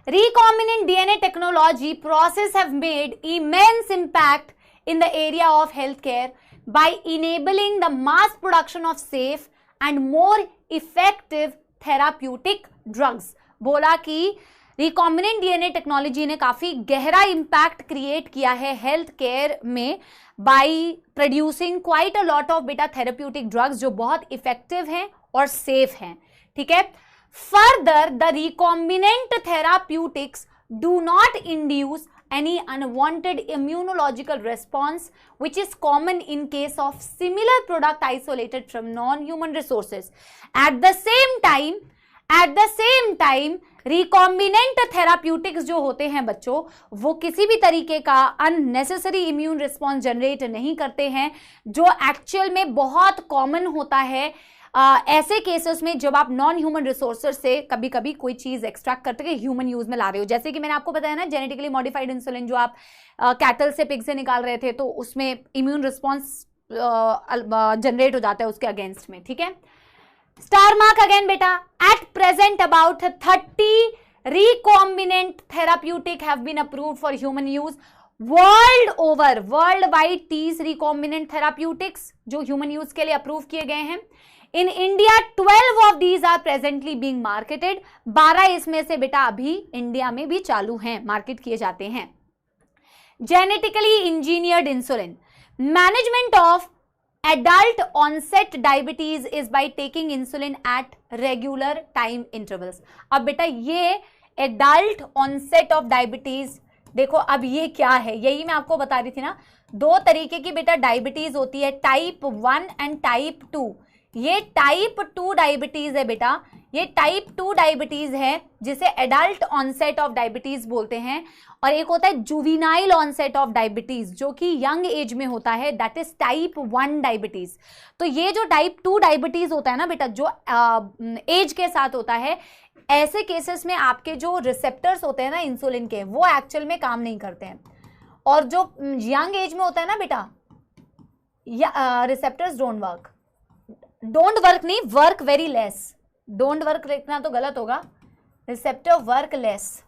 Recombinant DNA technology process have made immense impact in the area of healthcare by enabling the mass production of safe and more effective therapeutic drugs। बोला कि रिकॉम्बिनेंट डीएनए टेक्नोलॉजी ने काफी गहरा इंपैक्ट क्रिएट किया है हेल्थ केयर में by producing quite a lot of बेटा थेरेप्यूटिक ड्रग्स जो बहुत इफेक्टिव हैं और सेफ हैं। ठीक है, further the recombinant therapeutics do not induce any unwanted immunological response which is common in case of similar product isolated from non-human resources। at the same time recombinant therapeutics जो होते हैं बच्चों, वो किसी भी तरीके का unnecessary immune response जनरेट नहीं करते हैं, जो एक्चुअल में बहुत कॉमन होता है ऐसे केसेस में जब आप नॉन ह्यूमन रिसोर्सेज से कभी कभी कोई चीज एक्सट्रैक्ट करते हैं ह्यूमन यूज में ला रहे हो। जैसे कि मैंने आपको बताया ना, जेनेटिकली मॉडिफाइड इंसुलिन जो आप कैटल से, पिग से निकाल रहे थे, तो उसमें इम्यून रिस्पॉन्स जनरेट हो जाता है उसके अगेंस्ट में। ठीक है, स्टार मार्क अगेन बेटा। At present about 30 recombinant therapeutic have been approved for human use world over. World wide 30 recombinant therapeutics जो ह्यूमन यूज के लिए अप्रूव किए गए हैं। In India 12 of these are presently being marketed. 12 इसमें से बेटा अभी इंडिया में भी चालू हैं, मार्केट किए जाते हैं। Genetically engineered insulin. Management of adult onset diabetes is by taking insulin at regular time intervals. अब बेटा ये एडल्ट ऑनसेट ऑफ डायबिटीज, देखो अब ये क्या है, यही मैं आपको बता रही थी ना, दो तरीके की बेटा डायबिटीज होती है, टाइप 1 एंड टाइप 2। ये टाइप 2 डायबिटीज है बेटा, ये टाइप 2 डायबिटीज है जिसे एडल्ट ऑनसेट ऑफ डायबिटीज बोलते हैं, और एक होता है जुवेनाइल ऑनसेट ऑफ डायबिटीज जो कि यंग एज में होता है, दैट इज टाइप 1 डायबिटीज। तो ये जो टाइप 2 डायबिटीज होता है ना बेटा, जो एज के साथ होता है, ऐसे केसेस में आपके जो रिसेप्टर्स होते हैं ना इंसुलिन के, वो एक्चुअल में काम नहीं करते हैं। और जो यंग एज में होता है ना बेटा, रिसेप्टर्स डोंट वर्क नहीं, work very less. Don't work लिखना तो गलत होगा, रिसेप्टर वर्क लेस,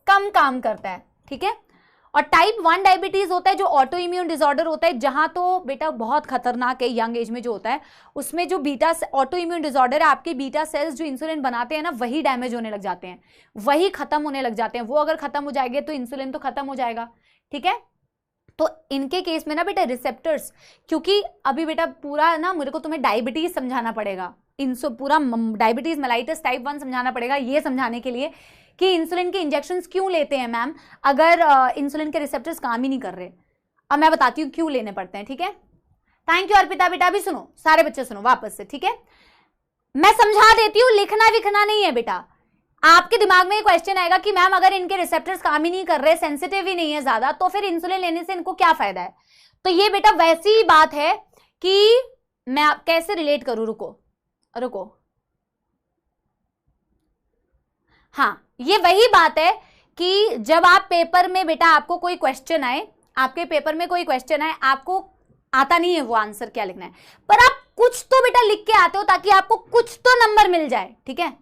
कम काम करता है। ठीक है, और टाइप 1 डायबिटीज होता है जो ऑटो इम्यून डिसऑर्डर होता है, जहां तो बेटा बहुत खतरनाक है, यंग एज में जो होता है उसमें जो बीटा ऑटो इम्यून डिसऑर्डर है, आपके बीटा सेल्स जो इंसुलिन बनाते हैं ना, वही डैमेज होने लग जाते हैं, वही खत्म होने लग जाते हैं। वो अगर खत्म हो जाएंगे तो इंसुलिन तो खत्म हो जाएगा। ठीक है, तो इनके केस में ना बेटा रिसेप्टर्स, क्योंकि अभी बेटा पूरा ना मेरे को तुम्हें डायबिटीज समझाना पड़ेगा, पूरा डायबिटीज मेलाइटिस टाइप 1 समझाना पड़ेगा, ये समझाने के लिए कि इंसुलिन के इंजेक्शंस क्यों लेते हैं मैम अगर इंसुलिन के रिसेप्टर्स काम ही नहीं कर रहे। अब मैं बताती हूँ क्यों लेने पड़ते हैं। ठीक है, थैंक यू अर्पिता बेटा। भी सुनो, सारे बच्चे सुनो वापस से। ठीक है, मैं समझा देती हूँ, लिखना विखना नहीं है बेटा। आपके दिमाग में क्वेश्चन आएगा कि मैम अगर इनके रिसेप्टर्स काम ही नहीं कर रहे, सेंसिटिव ही नहीं है ज्यादा, तो फिर इंसुलिन लेने से इनको क्या फायदा है। तो ये बेटा वैसी ही बात है कि मैं आप कैसे रिलेट करूं, रुको। हाँ, ये वही बात है कि जब आप पेपर में बेटा आपको कोई क्वेश्चन आए, आपके पेपर में कोई क्वेश्चन आए, आपको आता नहीं है वो आंसर क्या लिखना है, पर आप कुछ तो बेटा लिख के आते हो ताकि आपको कुछ तो नंबर मिल जाए। ठीक है,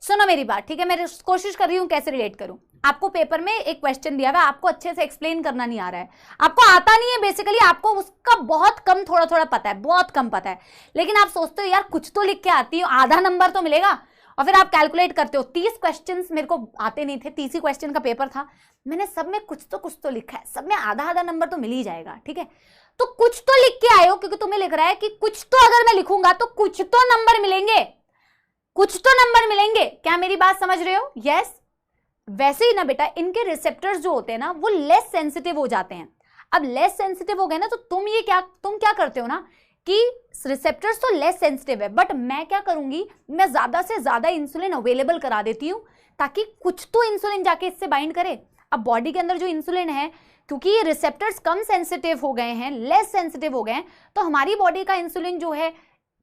सुनो मेरी बात। ठीक है, मैं कोशिश कर रही हूं कैसे रिलेट करूं। आपको पेपर में एक क्वेश्चन दिया हुआ, आपको अच्छे से एक्सप्लेन करना नहीं आ रहा है, आपको आता नहीं है, बेसिकली आपको उसका बहुत कम थोड़ा थोड़ा पता है, बहुत कम पता है, लेकिन आप सोचते हो यार कुछ तो लिख के आती हो, आधा नंबर तो मिलेगा, और फिर आप कैलकुलेट करते हो। 30 क्वेश्चन मेरे को आते नहीं थे, 30 ही क्वेश्चन का पेपर था, मैंने सब में कुछ तो लिखा है, सब में आधा नंबर तो मिल ही जाएगा। ठीक है, तो कुछ तो लिख के आए हो, क्योंकि तुम्हें लिख रहा है कि कुछ तो अगर मैं लिखूंगा तो कुछ तो नंबर मिलेंगे, कुछ तो नंबर मिलेंगे। क्या मेरी बात समझ रहे हो? यस। वैसे ही ना बेटा इनके रिसेप्टर्स जो होते हैं ना वो लेस सेंसिटिव हो जाते हैं। अब लेस सेंसिटिव हो गए ना, तो तुम क्या करते हो ना कि रिसेप्टर्स तो लेस सेंसिटिव है, बट मैं क्या करूंगी, मैं ज्यादा से ज्यादा इंसुलिन अवेलेबल करा देती हूँ ताकि कुछ तो इंसुलिन जाके इससे बाइंड करे। अब बॉडी के अंदर जो इंसुलिन है, क्योंकि ये रिसेप्टर्स कम सेंसिटिव हो गए हैं, लेस सेंसिटिव हो गए हैं, तो हमारी बॉडी का इंसुलिन जो है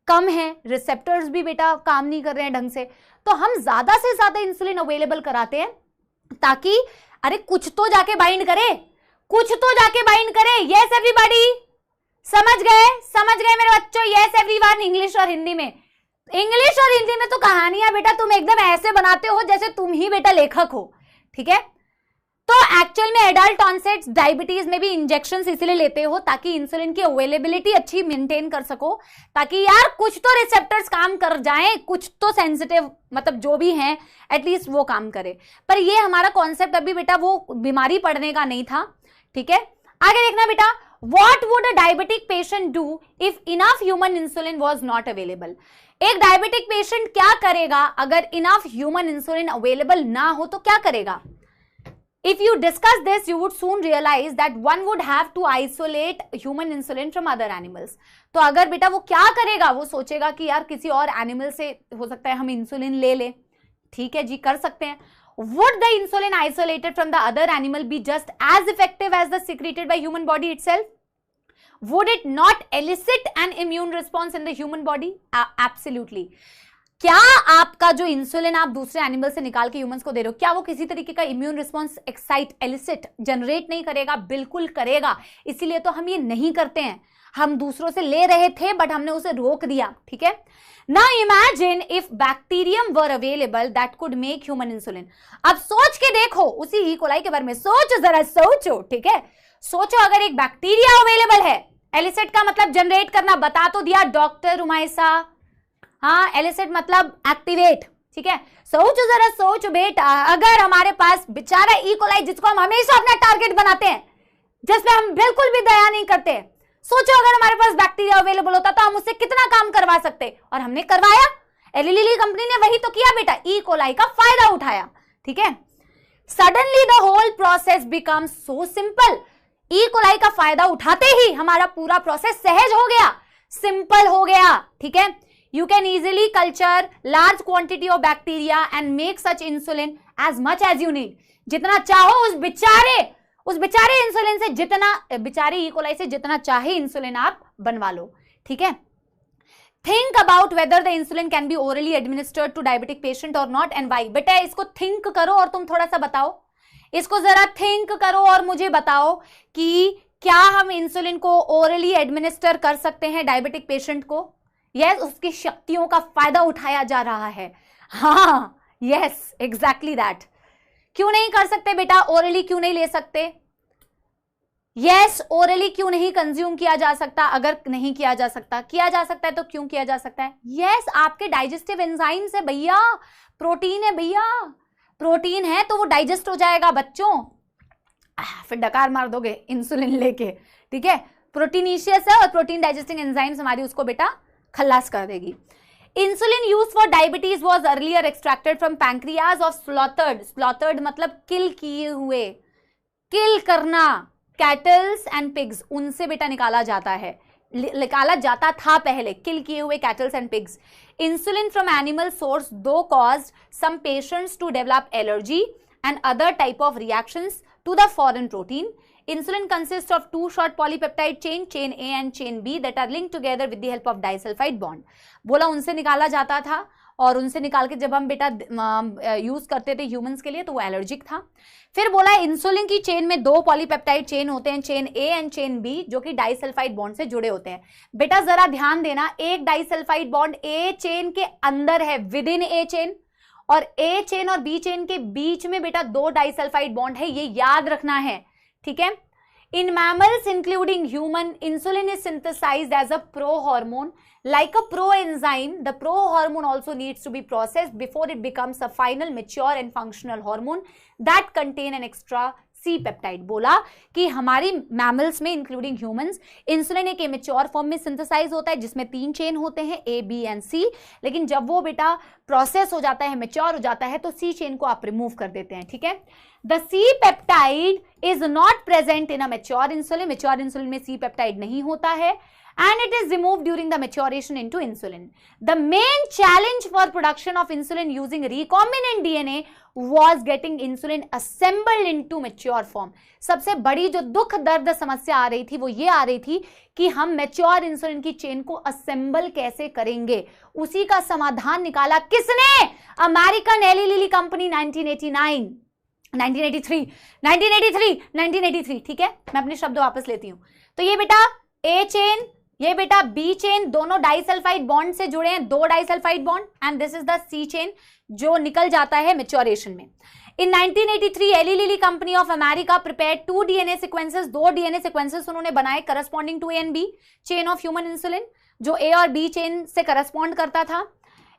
कम है, रिसेप्टर्स भी बेटा काम नहीं कर रहे हैं ढंग से, तो हम ज्यादा से ज्यादा इंसुलिन अवेलेबल कराते हैं ताकि अरे कुछ तो जाके बाइंड करे, कुछ तो जाके बाइंड करे। यस एवरीबॉडी, समझ गए मेरे बच्चों? Yes everyone. इंग्लिश और हिंदी में, इंग्लिश और हिंदी में तो कहानियां बेटा तुम एकदम ऐसे बनाते हो जैसे तुम ही बेटा लेखक हो, ठीक है? तो एक्चुअल में एडल्ट ऑनसेट डायबिटीज में भी इंजेक्शंस इसलिए लेते हो ताकि इंसुलिन की अवेलेबिलिटी अच्छी मेंटेन कर सको, ताकि यार कुछ तो रिसेप्टर्स काम कर जाएं, कुछ तो सेंसिटिव मतलब जो भी हैं एटलीस्ट वो काम करे। पर ये हमारा कॉन्सेप्ट अभी बेटा वो बीमारी पड़ने का नहीं था, ठीक है? आगे देखना बेटा, what would a diabetic patient do if enough human insulin was not available? एक डायबिटिक पेशेंट क्या करेगा अगर इनफ ह्यूमन इंसुलिन अवेलेबल ना हो तो क्या करेगा? If you discuss this, you would soon realize that one would have to isolate human insulin from other animals. तो अगर बेटा वो क्या करेगा, वो सोचेगा कि यार किसी और एनिमल से हो सकता है हम इंसुलिन ले लें, ठीक है जी, कर सकते हैं। Would the insulin isolated from the other animal be just as effective as the secreted by human body itself? Would it not elicit an immune response in the human body? Absolutely. क्या आपका जो इंसुलिन आप दूसरे एनिमल से निकाल के ह्यूमंस को दे रहे हो, क्या वो किसी तरीके का immune response excite elicit generate नहीं करेगा? बिल्कुल करेगा। इसीलिए तो हम ये नहीं करते हैं। हम दूसरों से ले रहे थे बट हमने उसे रोक दिया, ठीक है? Now imagine if bacterium were available that could make human insulin. अब सोच के देखो उसी ई कोलाई के बारे में, सोचो जरा, सोचो, ठीक है? सोचो अगर एक बैक्टीरिया अवेलेबल है, एलिसिट का मतलब जनरेट करना, बता तो दिया डॉक्टर रुमाइसा। हाँ, एलिसिट मतलब एक्टिवेट, ठीक है? सोचो जरा, सोचो बेटा, अगर हमारे पास बेचारा ई कोलाई जिसको हम हमेशा अपना टारगेट बनाते हैं, जिसमें हम बिल्कुल भी दया नहीं करते, सोचो अगर हमारे पास बैक्टीरिया अवेलेबल होता तो हम उससे कितना काम करवा सकते, और हमने करवाया। एली लिली कंपनी ने वही तो किया बेटा, ई कोलाई का फायदा उठाया, ठीक है? Suddenly the whole process become so simple. E coli का फायदा उठाते ही हमारा पूरा प्रोसेस सहज हो गया, सिंपल हो गया, ठीक है? You can easily culture large quantity of bacteria and make such insulin as much as you need. जितना चाहो उस बेचारे इंसुलिन से, जितना बेचारे ई कोलाई से जितना चाहे इंसुलिन आप बनवा लो, ठीक है? Think about whether the insulin can be orally administered to diabetic patient or not and why. बेटा इसको think करो और तुम थोड़ा सा बताओ, इसको जरा थिंक करो और मुझे बताओ कि क्या हम इंसुलिन को ओरली एडमिनिस्टर कर सकते हैं डायबिटिक पेशेंट को? यस, उसकी शक्तियों का फायदा उठाया जा रहा है। हाँ, यस, एग्जैक्टली दैट। क्यों नहीं कर सकते बेटा? ओरली क्यों नहीं ले सकते? यस, ओरली क्यों नहीं कंज्यूम किया जा सकता? अगर नहीं किया जा सकता, किया जा सकता है तो क्यों किया जा सकता है? यस, आपके डाइजेस्टिव एंजाइम्स है भैया, प्रोटीन है भैया, प्रोटीन है तो वो डाइजेस्ट हो जाएगा बच्चों। फिर डकार मार दोगे इंसुलिन लेके, ठीक है? प्रोटीनिशियस है और प्रोटीन डाइजेस्टिंग एंजाइम्स हमारी उसको बेटा खल्लास कर देगी। Insulin use for diabetes was earlier extracted from pancreas of slaughtered, slaughtered मतलब किल किए हुए, किल करना, कैटल्स एंड पिग्स, उनसे बेटा निकाला जाता है, निकाला जाता था पहले, किल किए हुए cattles and pigs. Insulin from animal source though caused some patients to develop allergy and other type of reactions to the foreign protein. Insulin consists of two short polypeptide chain A and chain B that are linked together with the help of disulfide bond. बोला उनसे निकाला जाता था और उनसे निकाल के जब हम बेटा यूज करते थे ह्यूमंस के लिए तो वो एलर्जिक था। फिर बोला इंसुलिन की चेन में दो पॉलीपेप्टाइड चेन होते हैं, chain A and chain B, जो कि डाइसल्फाइड बॉन्ड से जुड़े होते हैं। बेटा जरा ध्यान देना, एक डाइसल्फाइड बॉन्ड A चेन के अंदर है, विद इन A चेन, और A चेन और B चेन के बीच में बेटा दो डाइसल्फाइड बॉन्ड है, ये याद रखना है, ठीक है? In mammals including human, insulin is synthesized as a prohormone. Like a proenzyme, the prohormone also needs to be processed before it becomes a final mature and functional hormone that contain an extra C peptide. बोला कि हमारी मैमल्स में इंक्लूडिंग ह्यूमंस इंसुलिन एक इमेच्योर फॉर्म में सिंथेसाइज होता है जिसमें 3 चेन होते हैं A, B एंड C, लेकिन जब वो बेटा प्रोसेस हो जाता है, मेच्योर हो जाता है तो C चेन को आप रिमूव कर देते हैं, ठीक है? The C peptide is not present in a mature insulin, mature insulin में C पेप्टाइड नहीं होता है, and it is removed during the maturation into insulin. The main challenge for production of insulin using recombinant DNA was getting insulin assembled into mature form. सबसे बड़ी जो दुख दर्द समस्या आ रही थी वो ये आ रही थी कि हम मैच्योर इंसुलिन की चेन को असेंबल कैसे करेंगे। उसी का समाधान निकाला किसने? American Eli Lilly company 1989। 1983, ठीक है, मैं अपने शब्द वापस लेती हूं। तो ये बेटा ए चेन, ये बेटा बी चेन, दोनों डाइसल्फाइड बॉन्ड से जुड़े हैं, 2 disulphide bond, and this is the C chain जो निकल जाता है मैच्योरेशन में। In 1983, Eli Lilly company of America prepared 2 DNA sequences, 2 DNA sequences उन्होंने बनाए corresponding to A and B chain of human insulin, जो ए और बी चेन से करस्पॉन्ड करता था।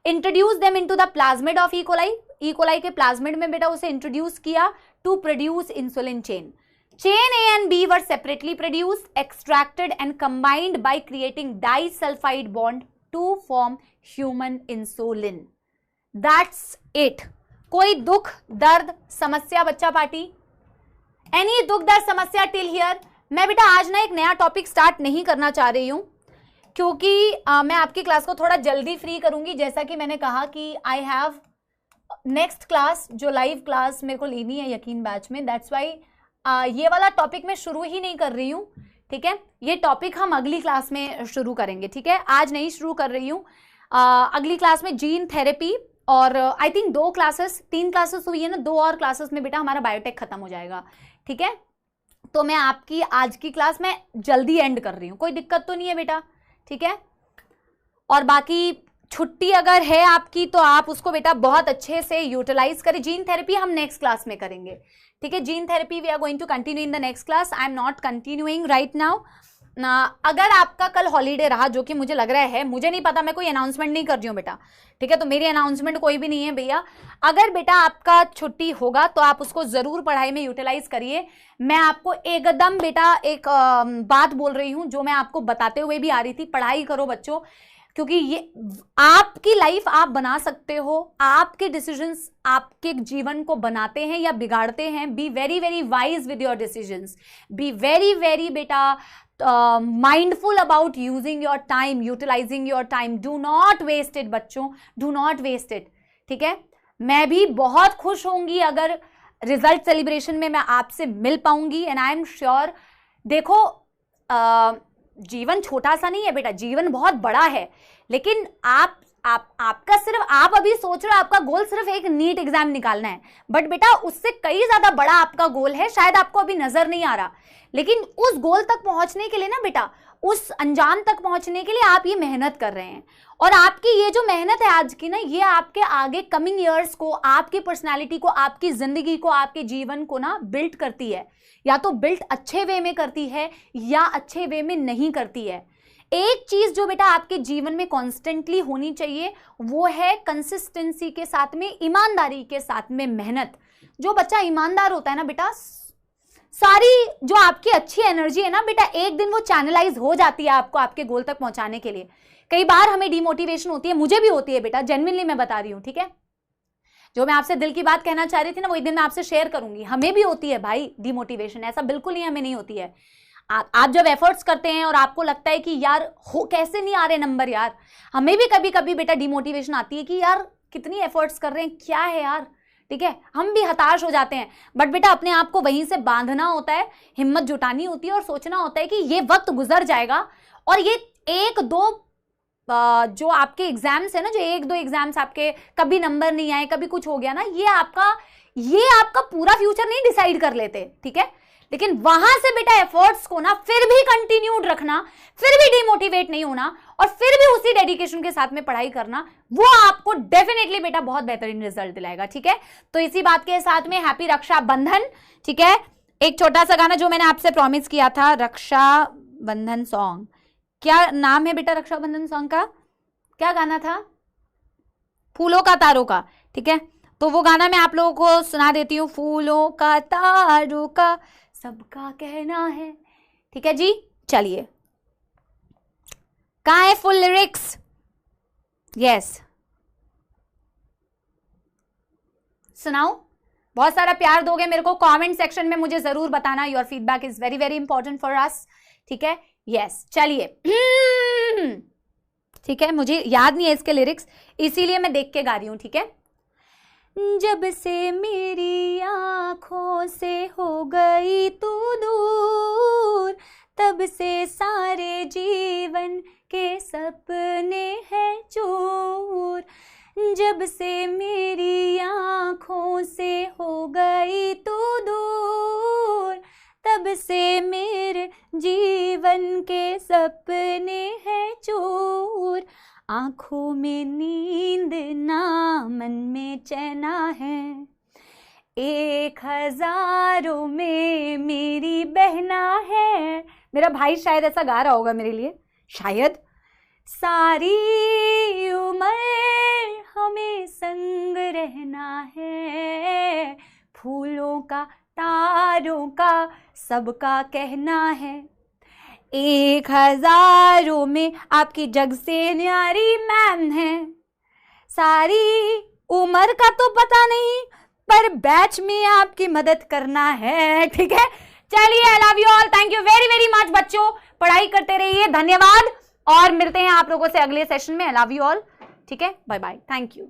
Introduce them into the plasmid of E coli के प्लाज्मिड में बेटा उसे इंट्रोड्यूस किया to produce insulin chain. Chain A and B were separately produced, extracted and combined by creating disulfide bond to form human insulin. That's it. कोई दुख दर्द समस्या बच्चा पार्टी? Any दुख दर्द समस्या till here? मैं बेटा आज ना एक नया टॉपिक स्टार्ट नहीं करना चाह रही हूँ, क्योंकि मैं आपकी क्लास को थोड़ा जल्दी फ्री करूंगी। जैसा कि मैंने कहा कि आई हैव नेक्स्ट क्लास जो लाइव क्लास मेरे को लेनी है यकीन बैच में, दैट्स वाई ये वाला टॉपिक मैं शुरू ही नहीं कर रही हूँ, ठीक है। ये टॉपिक हम अगली क्लास में शुरू करेंगे, ठीक है, आज नहीं शुरू कर रही हूँ। अगली क्लास में जीन थेरेपी और आई थिंक 3 क्लासेस हुई है ना, 2 और क्लासेस में बेटा हमारा बायोटेक खत्म हो जाएगा, ठीक है। तो मैं आपकी आज की क्लास में जल्दी एंड कर रही हूँ, कोई दिक्कत तो नहीं है बेटा, ठीक है। और बाकी छुट्टी अगर है आपकी तो आप उसको बेटा बहुत अच्छे से यूटिलाइज करें। जीन थेरेपी हम नेक्स्ट क्लास में करेंगे, ठीक है। Gene therapy we are going to continue in the next class, I am not continuing right now. अगर आपका कल हॉलीडे रहा, जो कि मुझे लग रहा है, मुझे नहीं पता, मैं कोई अनाउंसमेंट नहीं कर रही हूँ बेटा, ठीक है, तो मेरी अनाउंसमेंट कोई भी नहीं है भैया। अगर बेटा आपका छुट्टी होगा तो आप उसको जरूर पढ़ाई में यूटिलाइज करिए। मैं आपको एकदम बेटा एक बात बोल रही हूँ जो मैं आपको बताते हुए भी आ रही थी, पढ़ाई करो बच्चों, क्योंकि ये आपकी लाइफ आप बना सकते हो, आपके डिसीजंस आपके जीवन को बनाते हैं या बिगाड़ते हैं। Be very very wise with your decisions, be very very बेटा mindful about using your time, utilising your time, do not waste it बच्चों, डू नॉट वेस्ट इट, ठीक है। मैं भी बहुत खुश होंगी अगर रिजल्ट सेलिब्रेशन में मैं आपसे मिल पाऊंगी, एंड आई एम श्योर। देखो जीवन छोटा सा नहीं है बेटा, जीवन बहुत बड़ा है, लेकिन आपका सिर्फ, आप अभी सोच रहे हो आपका गोल सिर्फ एक नीट एग्जाम निकालना है, बट बेटा उससे कई ज्यादा बड़ा आपका गोल है, शायद आपको अभी नजर नहीं आ रहा, लेकिन उस गोल तक पहुंचने के लिए ना बेटा, उस अंजाम तक पहुंचने के लिए आप ये मेहनत कर रहे हैं, और आपकी ये जो मेहनत है आज की ना, ये आपके आगे कमिंग ईयर्स को, आपकी पर्सनैलिटी को, आपकी जिंदगी को, आपके जीवन को ना बिल्ड करती है, या तो बिल्ड अच्छे वे में करती है या अच्छे वे में नहीं करती है। एक चीज जो बेटा आपके जीवन में कॉन्स्टेंटली होनी चाहिए वो है कंसिस्टेंसी के साथ में, ईमानदारी के साथ में मेहनत। जो बच्चा ईमानदार होता है ना बेटा, सारी जो आपकी अच्छी एनर्जी है ना बेटा, एक दिन वो चैनलाइज हो जाती है आपको आपके गोल तक पहुंचाने के लिए। कई बार हमें डिमोटिवेशन होती है, मुझे भी होती है बेटा, जेन्युइनली मैं बता रही हूं, ठीक है। जो मैं आपसे दिल की बात कहना चाह रही थी ना, वो एक दिन मैं आपसे शेयर करूंगी। हमें भी होती है भाई डिमोटिवेशन, ऐसा बिल्कुल ही हमें नहीं होती है। आप जब एफर्ट्स करते हैं और आपको लगता है कि यार हो कैसे नहीं आ रहे नंबर यार, हमें भी कभी कभी बेटा डिमोटिवेशन आती है कि यार कितनी एफर्ट्स कर रहे हैं, क्या है यार, ठीक है, हम भी हताश हो जाते हैं। बट बेटा अपने आप को वहीं से बांधना होता है, हिम्मत जुटानी होती है और सोचना होता है कि ये वक्त गुजर जाएगा, और ये 1-2 जो आपके एग्जाम्स है ना, जो 1-2 एग्जाम्स आपके कभी नंबर नहीं आए, कभी कुछ हो गया ना, ये आपका पूरा फ्यूचर नहीं डिसाइड कर लेते, ठीक है। लेकिन वहां से बेटा एफर्ट्स को ना फिर भी कंटिन्यूड रखना, फिर भी डिमोटिवेट नहीं होना, और फिर भी उसी डेडिकेशन के साथ में पढ़ाई करना, वो आपको डेफिनेटली बेटा बहुत बेहतरीन रिजल्ट दिलाएगा, ठीक है। तो इसी बात के साथ में हैप्पी रक्षाबंधन, ठीक है। एक छोटा सा गाना जो मैंने आपसे प्रॉमिस किया था, रक्षाबंधन सॉन्ग, क्या नाम है बेटा रक्षाबंधन सॉन्ग का, क्या गाना था, फूलों का तारों का, ठीक है। तो वो गाना मैं आप लोगों को सुना देती हूँ। फूलों का तारों का सबका कहना है, ठीक है जी। चलिए, कहाँ है फुल लिरिक्स? यस, सुनाओ, बहुत सारा प्यार दोगे मेरे को, कमेंट सेक्शन में मुझे जरूर बताना। Your feedback is very very important for us, ठीक है। यस, चलिए, ठीक है, मुझे याद नहीं है इसके लिरिक्स, इसीलिए मैं देख के गा रही हूं, ठीक है। जब से मेरी आंखों से हो गई तू दूर, तब से सारे जीवन के सपने हैं चूर। जब से मेरी आँखों से हो गई तू दूर, तब से मेरे जीवन के सपने हैं चूर। आँखों में नींद ना मन में चैना है, 1000 में मेरी बहना है। मेरा भाई शायद ऐसा गा रहा होगा मेरे लिए, शायद। सारी उम्र हमें संग रहना है, फूलों का तारों का सबका कहना है, 1000 में आपकी जग से न्यारी मैम है। सारी उम्र का तो पता नहीं, पर बैच में आपकी मदद करना है, ठीक है। चलिए, I love you all, thank you very very much बच्चों, पढ़ाई करते रहिए, धन्यवाद, और मिलते हैं आप लोगों से अगले सेशन में। आई लव यू ऑल, ठीक है, बाय बाय, थैंक यू।